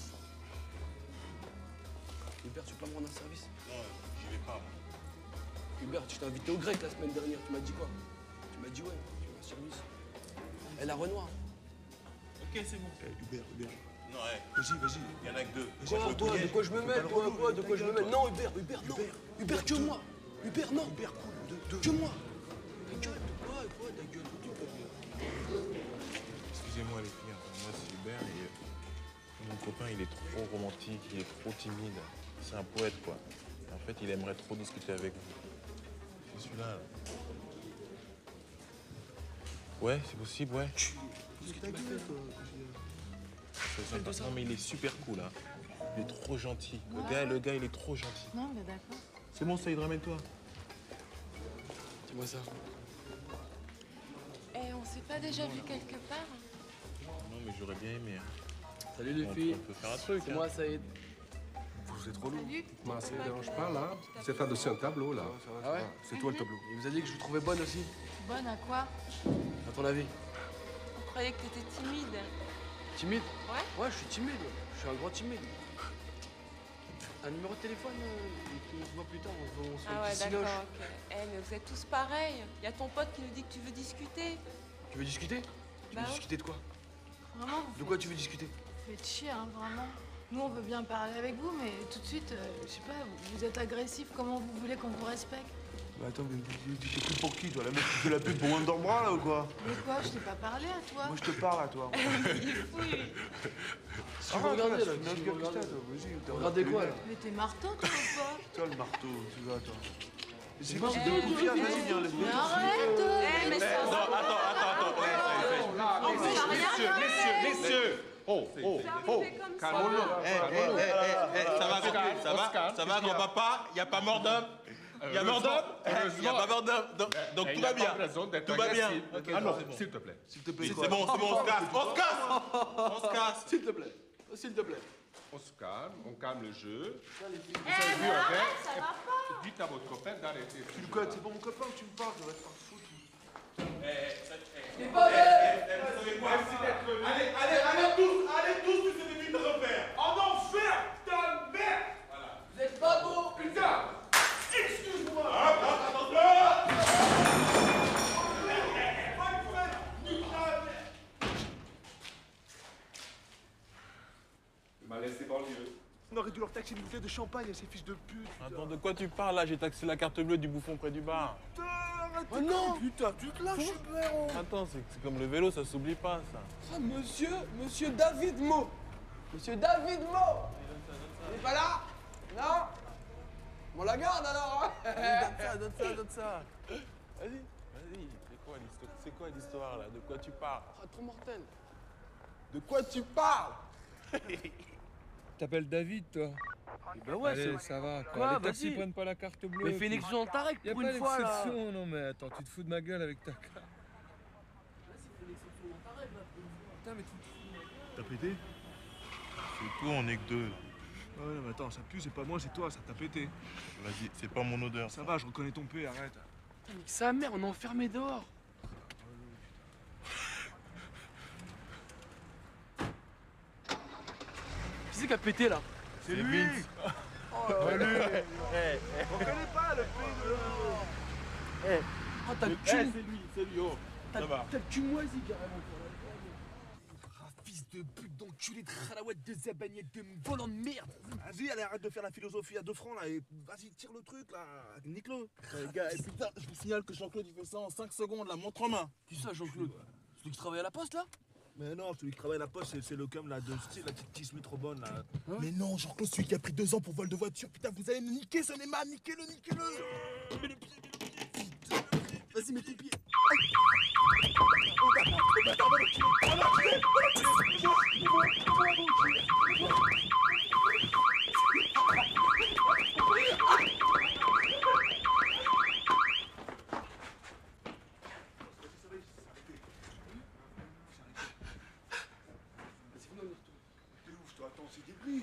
Hubert, tu peux pas me rendre un service? Non, j'y vais pas. Hubert, je t'ai invité au grec la semaine dernière. Tu m'as dit quoi? Tu m'as dit ouais, tu veux un service. Elle a Renoir. Ok, c'est bon. Hubert. Non, ouais. Vas-y. Il y en a que deux. Quoi? De quoi je me mêle? Quoi? De quoi je me mêle? Non, Hubert, non. Hubert, que moi. Hubert, non. Hubert, cool. Que moi. Ta gueule, de quoi? Ta gueule. Excusez-moi les filles, moi c'est Hubert et mon copain il est trop romantique, il est trop timide. C'est un poète quoi. En fait il aimerait trop discuter avec vous. C'est celui-là. Là. Ouais, c'est possible, ouais. Qu'est-ce que tu m'as fait, toi? C'est sympa. Non mais il est super cool hein. Il est trop gentil. Le gars il est trop gentil. Non mais d'accord. C'est bon Saïd, ramène-toi. Dis-moi ça. Eh, on s'est pas déjà vu quelque part? Non mais j'aurais bien aimé. Salut les filles. On peut faire un truc. C'est moi Saïd. Vous êtes relou. Moi, ça ne dérange pas, là. C'est faire dessus un tableau, là. Ah ouais? C'est toi le tableau. Il vous a dit que je vous trouvais bonne aussi. Bonne à quoi? À ton avis? On croyait que t'étais timide. Timide? Ouais? Ouais, je suis timide. Je suis un grand timide. Un numéro de téléphone, on se voit plus tard, on se fait Ah un ouais, petit cinoche. d'accord, ok. Eh, mais vous êtes tous pareils. Il y a ton pote qui nous dit que tu veux discuter. Tu veux discuter? Tu veux Bah discuter de quoi? Vraiment, De quoi tu veux discuter? vous faites chier, hein, vraiment. Nous, on veut bien parler avec vous, mais tout de suite, je sais pas, vous êtes agressif. Comment vous voulez qu'on vous respecte? Bah attends, mais tu t'es pris pour qui, toi? La meuf qui fait la pute pour Wonderbra, là, ou quoi? Mais quoi, je t'ai pas parlé à toi. Moi, je te parle à toi. Il est fou, lui. Si vous regardez, là, Vas-y, regardez quoi, là? Mais t'es marteau, toi, ou pas? Toi, le marteau, tu vas, toi. C'est Eh, quoi, c'est de confiance? Vas-y, viens, Mais laisse-moi. arrête! Mais ça... Non, attends. Messieurs. Oh. Calme-nous. Ça va, grand-papa? Il n'y a pas mort d'homme? Il y a mort d'homme? Il n'y a pas mort d'homme. Donc tout va bien. Tout va bien. Ah non, s'il te plaît. C'est bon, on se casse. S'il te plaît. S'il te plaît. On se calme, on calme le jeu. Vous avez Eh, vu mais un arrête, verre? ça va pas. Dites à votre copain d'arrêter. Tu le connais, c'est pas mon copain que tu me parles, je vais te faire foutre. Allez tous, vous avez mis de repère. En enfer, putain de merde. Vous êtes pas beau, putain! Excuse-moi. Tu m'as laissé banlieue. On aurait dû leur taxer une bouteille de champagne à ces fils de pute. Attends, de quoi tu parles là? J'ai taxé la carte bleue du bouffon près du bar. Putain, arrête Oh non! Putain, tu te lâches, Hubert. Attends, c'est comme le vélo, ça s'oublie pas ça. Ah, monsieur David Mo! Monsieur David Mo! Il est pas là? Non? On la garde alors, hein? Donne ça. Vas-y. C'est quoi l'histoire là? De quoi tu parles? Ah, trop mortel. De quoi tu parles? T'appelles David, toi? Bah ouais, allez, c'est... ça va, quoi. Quoi, Les taxis vas-y. prennent pas la carte bleue. Mais fais une exception dans ta règle Y'a pour pas une fois, là. d'exception, non mais attends, tu te fous de ma gueule avec ta carte. Putain, mais tu... T'as pété? C'est tout, on est que deux. Ouais, non, mais attends, ça pue, c'est pas moi, c'est toi, ça t'a pété. Vas-y, c'est pas mon odeur. Ça va, je reconnais ton P, arrête. Putain, mais sa mère, on est enfermé dehors. Qui c'est qui a pété là? C'est lui. Salut. On connaît pas le P de... Ah, t'as le cul. C'est lui, oh. Ça va. T'as le cul moisi carrément. Ah, fils de pute d'enculé de khalawette de zabagnette de volant de merde. Vas-y, allez, arrête de faire la philosophie à 2 francs là et vas-y, tire le truc là, nique-le. Gars, et putain, je vous signale que Jean-Claude il fait ça en 5 secondes, là, montre en main. Qui ça, Jean-Claude? Celui qui travaille à la poste là? Mais non, celui qui travaille à la poste, c'est le cum là, de style, la petite tisme trop bonne là. Mais non, Jean-Claude, celui qui a pris 2 ans pour vol de voiture, putain, vous allez me niquer, ce Neymar, niquez-le, niquez-le. Mets le pied, vas-y, mets ton pied.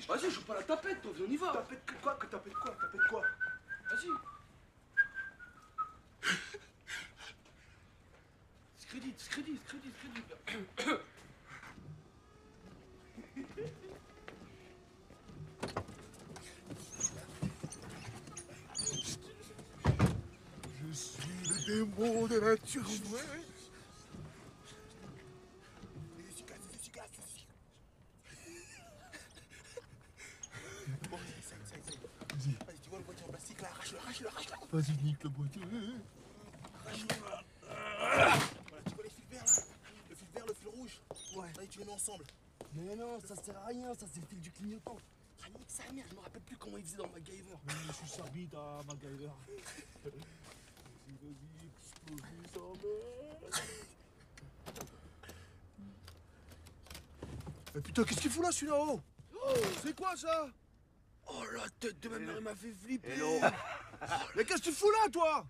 Vas-y, joue pas la tapette, toi, viens, on y va. Tapette quoi? Tapette quoi? Tapette quoi? Vas-y. Discrédit. Je suis le démon de la tuerie. Vas-y, tu vois le boîtier en plastique là, arrache-le. Vas-y, nique le boîtier. Voilà, tu vois les fils verts là? Le fil vert, le fil rouge. Ouais. Allez, tu les mets ensemble. Mais non, ça sert à rien, ça c'est le fil du clignotant. Ah, nique sa mère, je me rappelle plus comment il faisait dans MacGyver. Je suis servi à MacGyver. Vas-y, explose sa mère. Mais putain, qu'est-ce qu'il fout là celui-là? Oh, c'est quoi ça? Oh, la tête de ma mère, elle m'a fait flipper. Hello. Mais qu'est-ce que tu fous là, toi?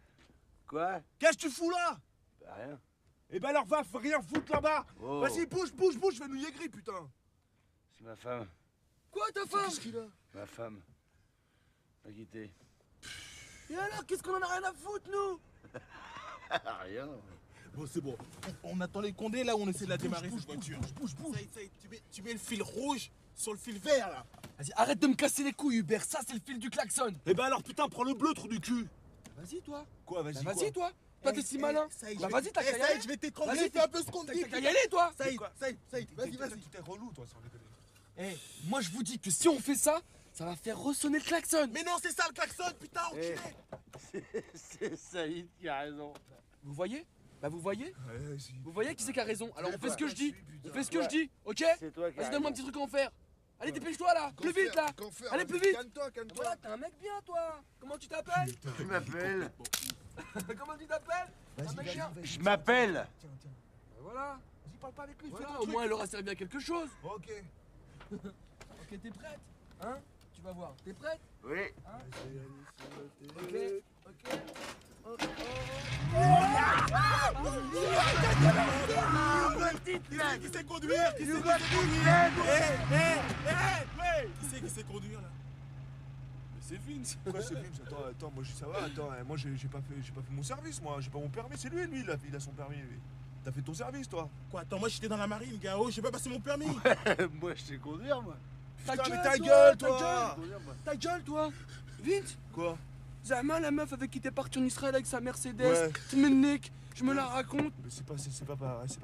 Quoi? Qu'est-ce que tu fous là? Bah rien. Eh ben alors va rien foutre là-bas. Oh. Vas-y, bouge, je vais nous yégrer, putain. C'est ma femme. Quoi, ta femme? Qu'est-ce qu'il a? Ma femme. M'a quitté. Et alors, qu'est-ce qu'on en a rien à foutre, nous? Rien. Bon, c'est bon. On attend les condés là où on essaie de la démarrer cette voiture. Bouge. Ça y est, tu mets le fil rouge sur le fil vert là. Vas-y, arrête de me casser les couilles, Hubert, ça c'est le fil du klaxon. Eh ben alors, putain, prends le bleu, trou du cul. Vas-y, toi. Quoi, vas-y, Bah, quoi? vas-y, toi. Toi, t'es si malin. Bah, vas-y, t'as qu'à y aller. Je vais t'étrangler, fais un peu ce qu'on te dit. T'as qu'à y aller, toi. Ça y est, vas-y. Tout est relou, toi, sans déconner. Eh, moi je vous dis que si on fait ça, ça va faire ressonner le klaxon. Mais non, c'est ça le klaxon, putain, enculé. C'est Saïd qui a raison. Vous voyez? Bah vous voyez? Vous voyez qui c'est qui a raison? Alors on fait toi. ce que je dis. On fait ce que je dis, ok? C'est toi qui as Vas-y, donne-moi un petit truc à en faire. Allez, dépêche-toi là, plus vite là. Allez, plus vite. Calme-toi. Voilà, t'es un mec bien, toi. Comment tu t'appelles? Tu m'appelles? Comment tu t'appelles? Un mec bien. Je m'appelle. Bah voilà. Vas-y, parle pas avec lui, fais Voilà, ton au truc. moins elle aura servi à quelque chose. Ok. Ok, t'es prête? Hein? Tu vas voir. T'es prête? Oui. Hein? Ok. Qui sait conduire? Qui sait conduire là? Mais c'est Vince. Quoi, c'est Vince? Attends, moi ça va, moi j'ai pas fait mon service, moi, j'ai pas mon permis, c'est lui, il a son permis, lui. T'as fait ton service, toi? Quoi, attends, moi j'étais dans la marine, gars, oh, j'ai pas passé mon permis. Moi, je sais conduire, moi. Putain, mais ta gueule, toi! Ta gueule, toi! Vince! Quoi? Zama, la meuf avec qui t'es parti en Israël avec sa Mercedes, Ouais. tu me niques, je me la raconte. Mais c'est pas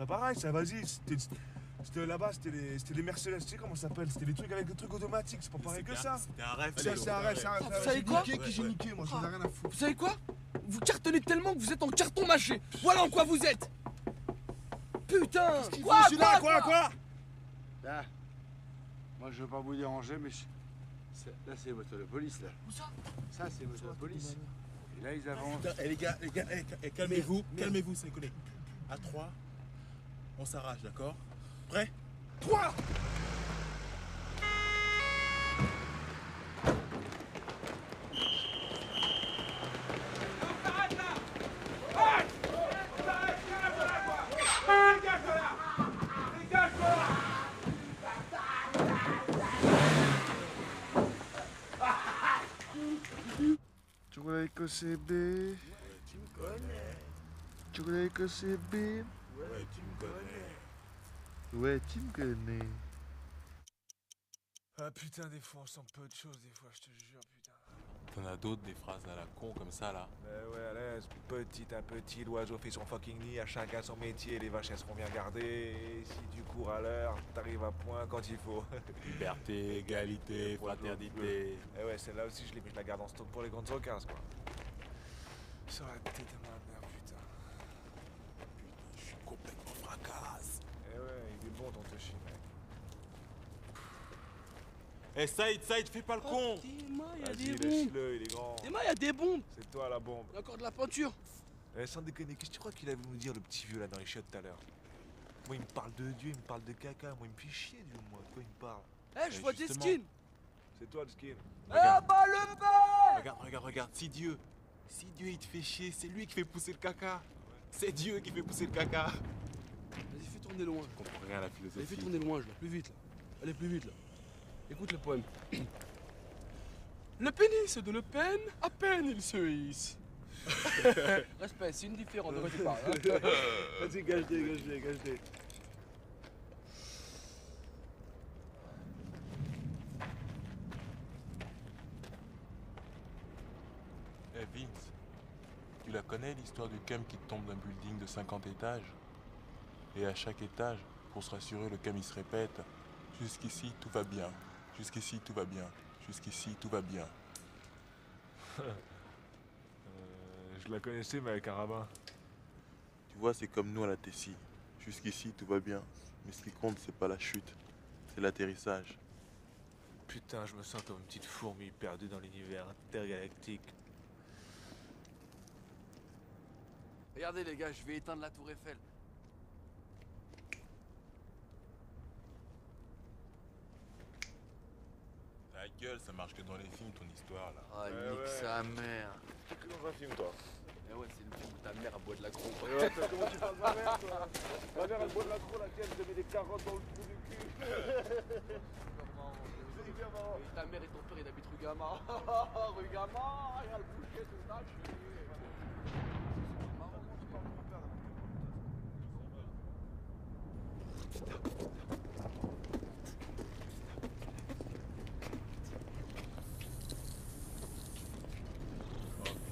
pareil, ça, vas-y, c'était là-bas, c'était les Mercedes, tu sais comment ça s'appelle? C'était les trucs avec des trucs automatiques, c'est pas pareil que ça. C'était un rêve. C'est un rêve. Vous savez quoi? J'ai niqué, moi, j'en ai rien à foutre. Vous savez quoi? Vous cartonnez tellement que vous êtes en carton mâché. Voilà en quoi vous êtes. Putain! Quoi? Là. Moi, je veux pas vous déranger, mais là, c'est les motos de police, là. Où ça? Ça, c'est les motos de police. Et là, ils avancent. Putain, les gars, calmez-vous, c'est collé. À 3, on s'arrache, d'accord? Prêt? 3! Chocolat CB. Tu me connais. Chocolat CB. Ouais, tu me connais. Ouais, tu me connais. Ah putain, des fois on sent peu de choses, des fois, je te jure, putain. T'en as d'autres, des phrases à la con comme ça là. Ouais, allez, petit à petit, l'oiseau fait son fucking nid, à chacun son métier, les vaches elles seront bien gardées, et si tu cours à l'heure, t'arrives à point quand il faut. Liberté, égalité, fraternité. Eh ouais, celle-là aussi je l'ai mis, je la garde en stock pour les grandes occasions quoi. Sur la tête de ma mère, putain. Je suis complètement fracasse. Eh ouais, il est bon ton Toshi, mec. Eh Saïd, fais pas le con. Théma, y'a Vas-y, des bombes. laisse-le, il est grand. Théma, y'a des bombes. C'est toi la bombe. Y'a encore de la peinture. Eh, sans déconner, qu'est-ce que tu crois qu'il a voulu nous dire le petit vieux là dans les chiottes tout à l'heure? Moi il me parle de Dieu, il me parle de caca, moi il me fait chier Dieu, moi, de quoi il me parle? Eh, je vois tes skins. C'est toi le skin. Eh bah le père. Regarde, si Dieu il te fait chier, c'est lui qui fait pousser le caca. C'est Dieu qui fait pousser le caca. Vas-y, fais tourner loin. Je comprends rien à la philosophie. Allez, fais tourner loin, là, plus vite là. Allez, plus vite là. Écoute le poème. Le pénis de Le Pen, à peine il se hisse. Respect, c'est une différence de quoi tu parles. Hein. Vas-y, gage-les. Eh Vince, tu la connais l'histoire du cum qui tombe d'un building de 50 étages? Et à chaque étage, pour se rassurer, le cum il se répète: jusqu'ici tout va bien, jusqu'ici tout va bien, jusqu'ici tout va bien. Je la connaissais mais avec un rabbin. Tu vois, c'est comme nous à la Tessie. Jusqu'ici tout va bien, mais ce qui compte c'est pas la chute, c'est l'atterrissage. Putain, je me sens comme une petite fourmi perdue dans l'univers intergalactique. Regardez les gars, je vais éteindre la tour Eiffel. Ta gueule, ça marche que dans les films ton histoire là. Ah, nique sa mère. T'es dans un film toi. Eh ouais, c'est le film où ta mère elle boit de la croûte. Ouais, comment tu parles de ma mère toi? Ma mère elle boit de la croûte, laquelle je te mets des carottes dans le trou du cul. C'est hyper marrant. Et ta mère et ton père ils habitent rue Gamma. Rue Gamma, il y a le boucher, tout ça.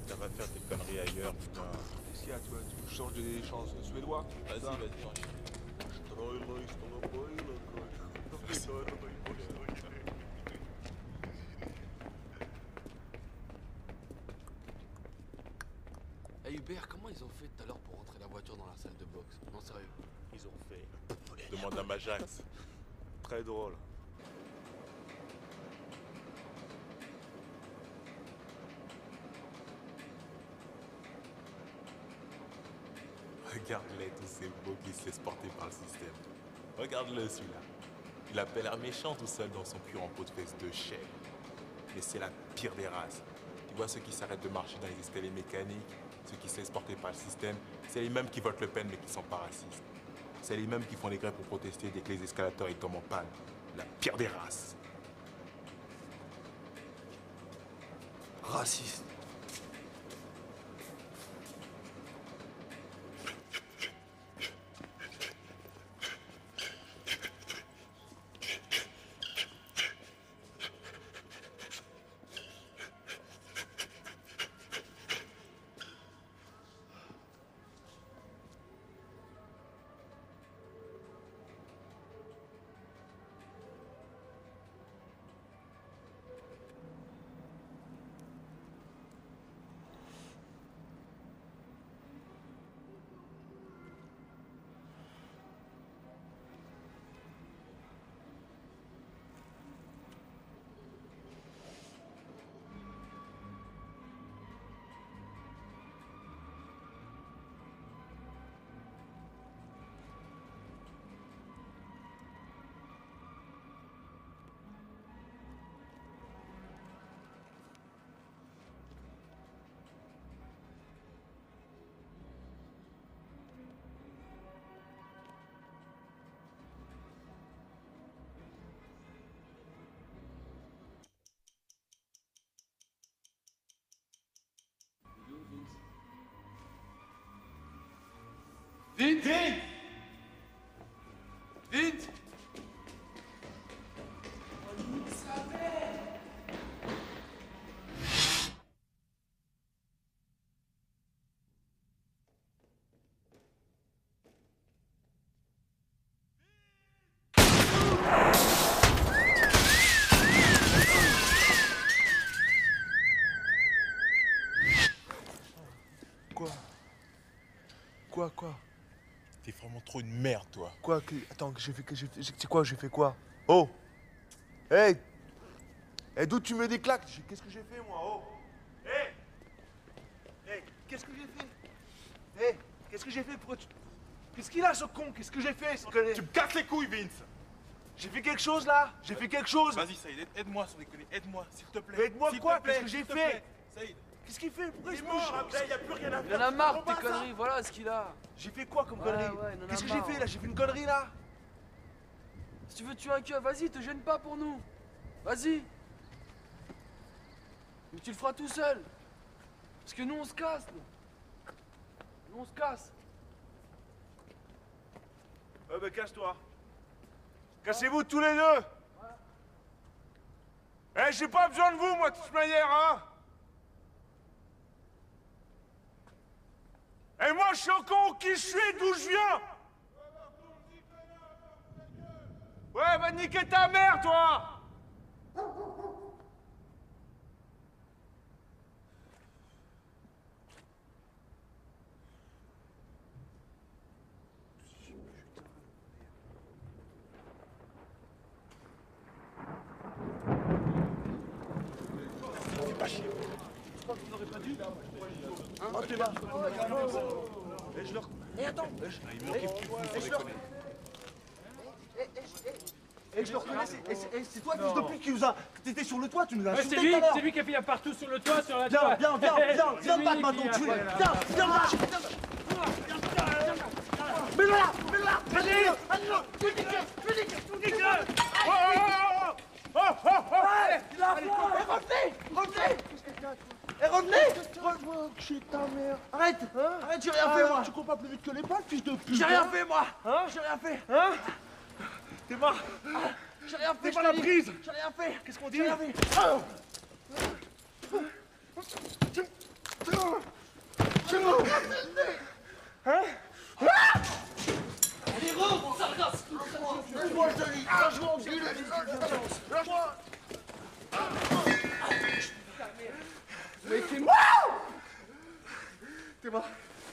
Ça va faire tes conneries ailleurs, putain. Qu'est-ce qu'il y a, tu changes des chansons suédois? Vas-y, change. Eh Hubert, comment ils ont fait tout à l'heure pour rentrer la voiture dans la salle de boxe? Non, sérieux. Ils ont fait. Demande à Majax. Très drôle. Regarde-les, tous ces beaux qui se laissent porter par le système. Regarde-le, celui-là. Il a pas l'air méchant tout seul dans son cuir en peau de fesse de chèvre. Mais c'est la pire des races. Tu vois ceux qui s'arrêtent de marcher dans les escaliers mécaniques, ceux qui se laissent porter par le système, c'est les mêmes qui votent Le Pen mais qui sont pas racistes. C'est les mêmes qui font des grèves pour protester dès que les escalators ils tombent en panne. La pire des races. Raciste. Vite! Vite! Vite! Quoi? Quoi? T'es vraiment trop une merde, toi. Quoi? Attends, c'est quoi? J'ai fait quoi? Oh! Hey! Hey, d'où tu mets des claques? Qu'est-ce que j'ai fait, moi? Oh! Hey! Hey, qu'est-ce que j'ai fait? Hey, qu'est-ce que j'ai fait? Pourquoi tu... Qu'est-ce qu'il a, ce con? Qu'est-ce que j'ai fait? Tu me casses les couilles, Vince! J'ai fait quelque chose, là? J'ai fait quelque chose? Vas-y, Saïd, aide-moi, sans déconner. Aide-moi, s'il te plaît. Aide-moi quoi? Qu'est-ce que j'ai fait? Saïd. Qu'est-ce qu'il fait? Pourquoi il est mort, Abdel, y'a plus rien à faire. Il en a marre de tes conneries, voilà ce qu'il a. J'ai fait quoi comme connerie? Ouais, il en a Qu'est-ce que j'ai marre. fait, là? J'ai fait une connerie, là? Si tu veux tuer un keuf, vas-y, te gêne pas pour nous. Vas-y. Mais tu le feras tout seul. Parce que nous, on se casse, nous. Nous, on se casse. Ben casse-toi. Cassez-vous tous les deux. Eh, j'ai pas besoin de vous, moi, de toute manière, hein. Et moi, je sais encore qui je suis, d'où je viens. Ouais, va niquer ta mère, toi. Fais pas chier. Je crois que vous n'aurez pas dû. Hein? Oh, t'es là. Et je leur... Et attends. Il manquait plus de fou, sans déconner. Et je le reconnaissais. Et c'est toi, fils de pute, qui nous a... T'étais sur le toit, tu nous as Ouais, insultés tout à l'heure. c'est lui qui a fait partout sur le toit, sur la Viens, toit. viens, viens me battre maintenant, tu es. Viens, mets-le là, allez, revenez ta mère. Arrête, arrête, j'ai rien fait, moi. Tu cours pas plus vite que les balles, fils de pute. J'ai rien fait, moi. Hein? J'ai rien fait. Hein? T'es pas... J'ai rien fait. T'es pas la prise. J'ai rien fait. Qu'est-ce qu'on dit? J'ai rien fait. Hein? Allez, rentre, ça regarde. Lâche-moi, je te dis. Lâche-moi, enculé. Lâche-moi. Mais t'es mort. T'es mort.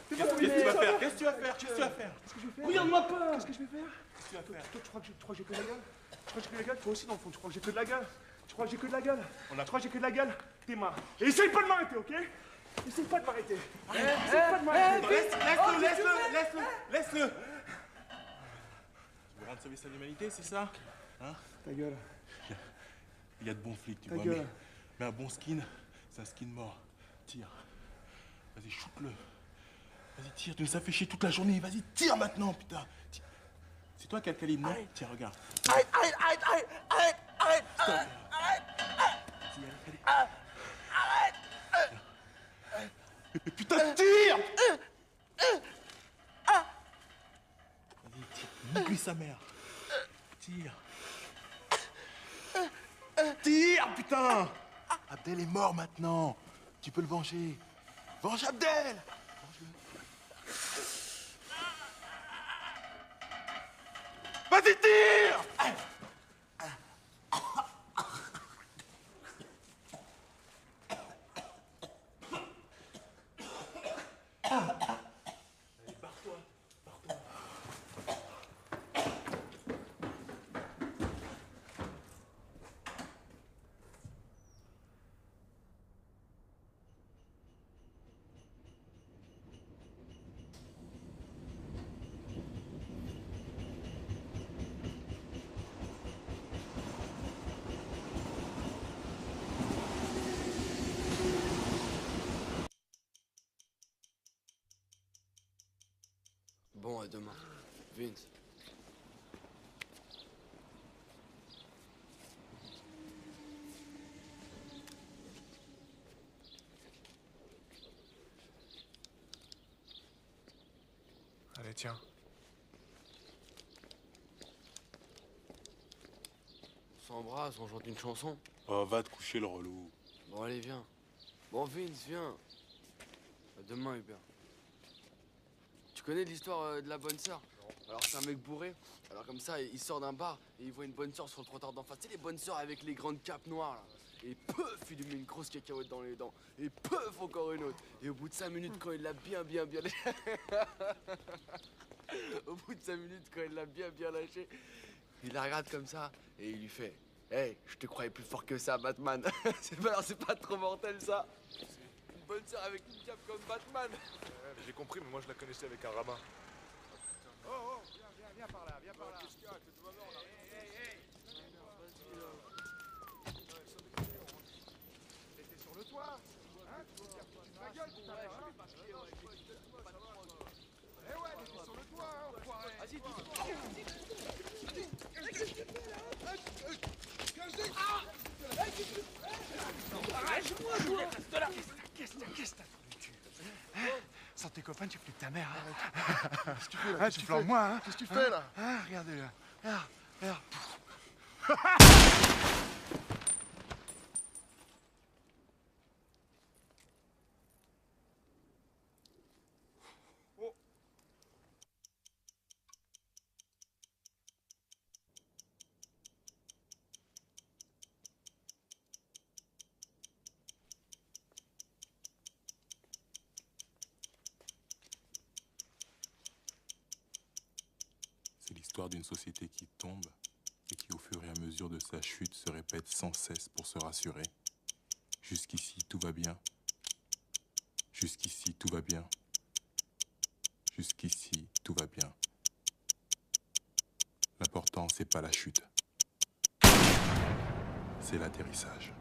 Qu'est-ce que tu vas faire? Qu'est-ce que tu vas faire? Qu'est-ce que tu vas faire? Qu'est-ce que je vais faire? Regarde-moi pas. Qu'est-ce que je vais faire? Qu'est-ce que tu vas faire? Toi, tu crois que j'ai que de la gueule? Tu crois que j'ai que de la gueule? Toi aussi, dans le fond, tu crois que j'ai que de la gueule? Tu crois que j'ai que de la gueule? Tu crois que j'ai que de la gueule? T'es marre. Et essaye pas de m'arrêter, ok? Essaye pas de m'arrêter. Essaye pas de m'arrêter. Laisse-le! Tu veux rendre service à l'humanité, c'est ça? Hein? Ta gueule. Il y a de bons flics, tu Ta vois, gueule. mais un bon skin, c'est un skin mort. Tire. Vas-y, shoot-le. Vas-y, tire, tu nous as fait chier toute la journée. Vas-y, tire maintenant, putain. Tire. C'est toi qui as le calibre, non? Tiens, regarde. Arrête. Mais putain, tire! Vas-y, tire. Nique-lui sa mère. Tire. Tire, putain! Abdel est mort maintenant. Tu peux le venger. Venge Abdel! Vas-y, tire! Bon, à demain. Vince. Allez, tiens. On s'embrasse, on chante une chanson. Oh, va te coucher, le relou. Bon, allez, viens. Bon, Vince, viens. À demain, Hubert. Tu connais l'histoire de la bonne sœur? Alors, c'est un mec bourré. Alors, comme ça, il sort d'un bar et il voit une bonne sœur sur le trottoir d'en face. Tu sais, les bonnes sœurs avec les grandes capes noires, là. Et peuf, il lui met une grosse cacahuète dans les dents. Et peuf, encore une autre. Et au bout de 5 minutes, quand il l'a bien au bout de 5 minutes, quand il l'a bien lâché, il la regarde comme ça et il lui fait « Hey, je te croyais plus fort que ça, Batman. C'est pas trop mortel, ça. Une bonne sœur avec une cape comme Batman. » J'ai compris, mais moi je la connaissais avec un rabbin. Oh, viens par là, viens par là. Qu'est-ce qu'il y a? T'étais sur le toit, hein? Tu te fous ma gueule, tout à l'heure, hein? Eh ouais, t'étais sur le toit, hein, enfoiré. Vas-y, Arrache-moi, toi! Reste là! Qu'est-ce que t'as dans le cul? Sans tes copains, tu fais de ta mère, hein? Qu'est-ce que tu fais là? Tu flanques moi, hein? Qu'est-ce que tu fais là? Regarde là. Regarde. C'est l'histoire d'une société qui tombe et qui, au fur et à mesure de sa chute, se répète sans cesse pour se rassurer. Jusqu'ici, tout va bien. Jusqu'ici, tout va bien. Jusqu'ici, tout va bien. L'important, c'est pas la chute. C'est l'atterrissage.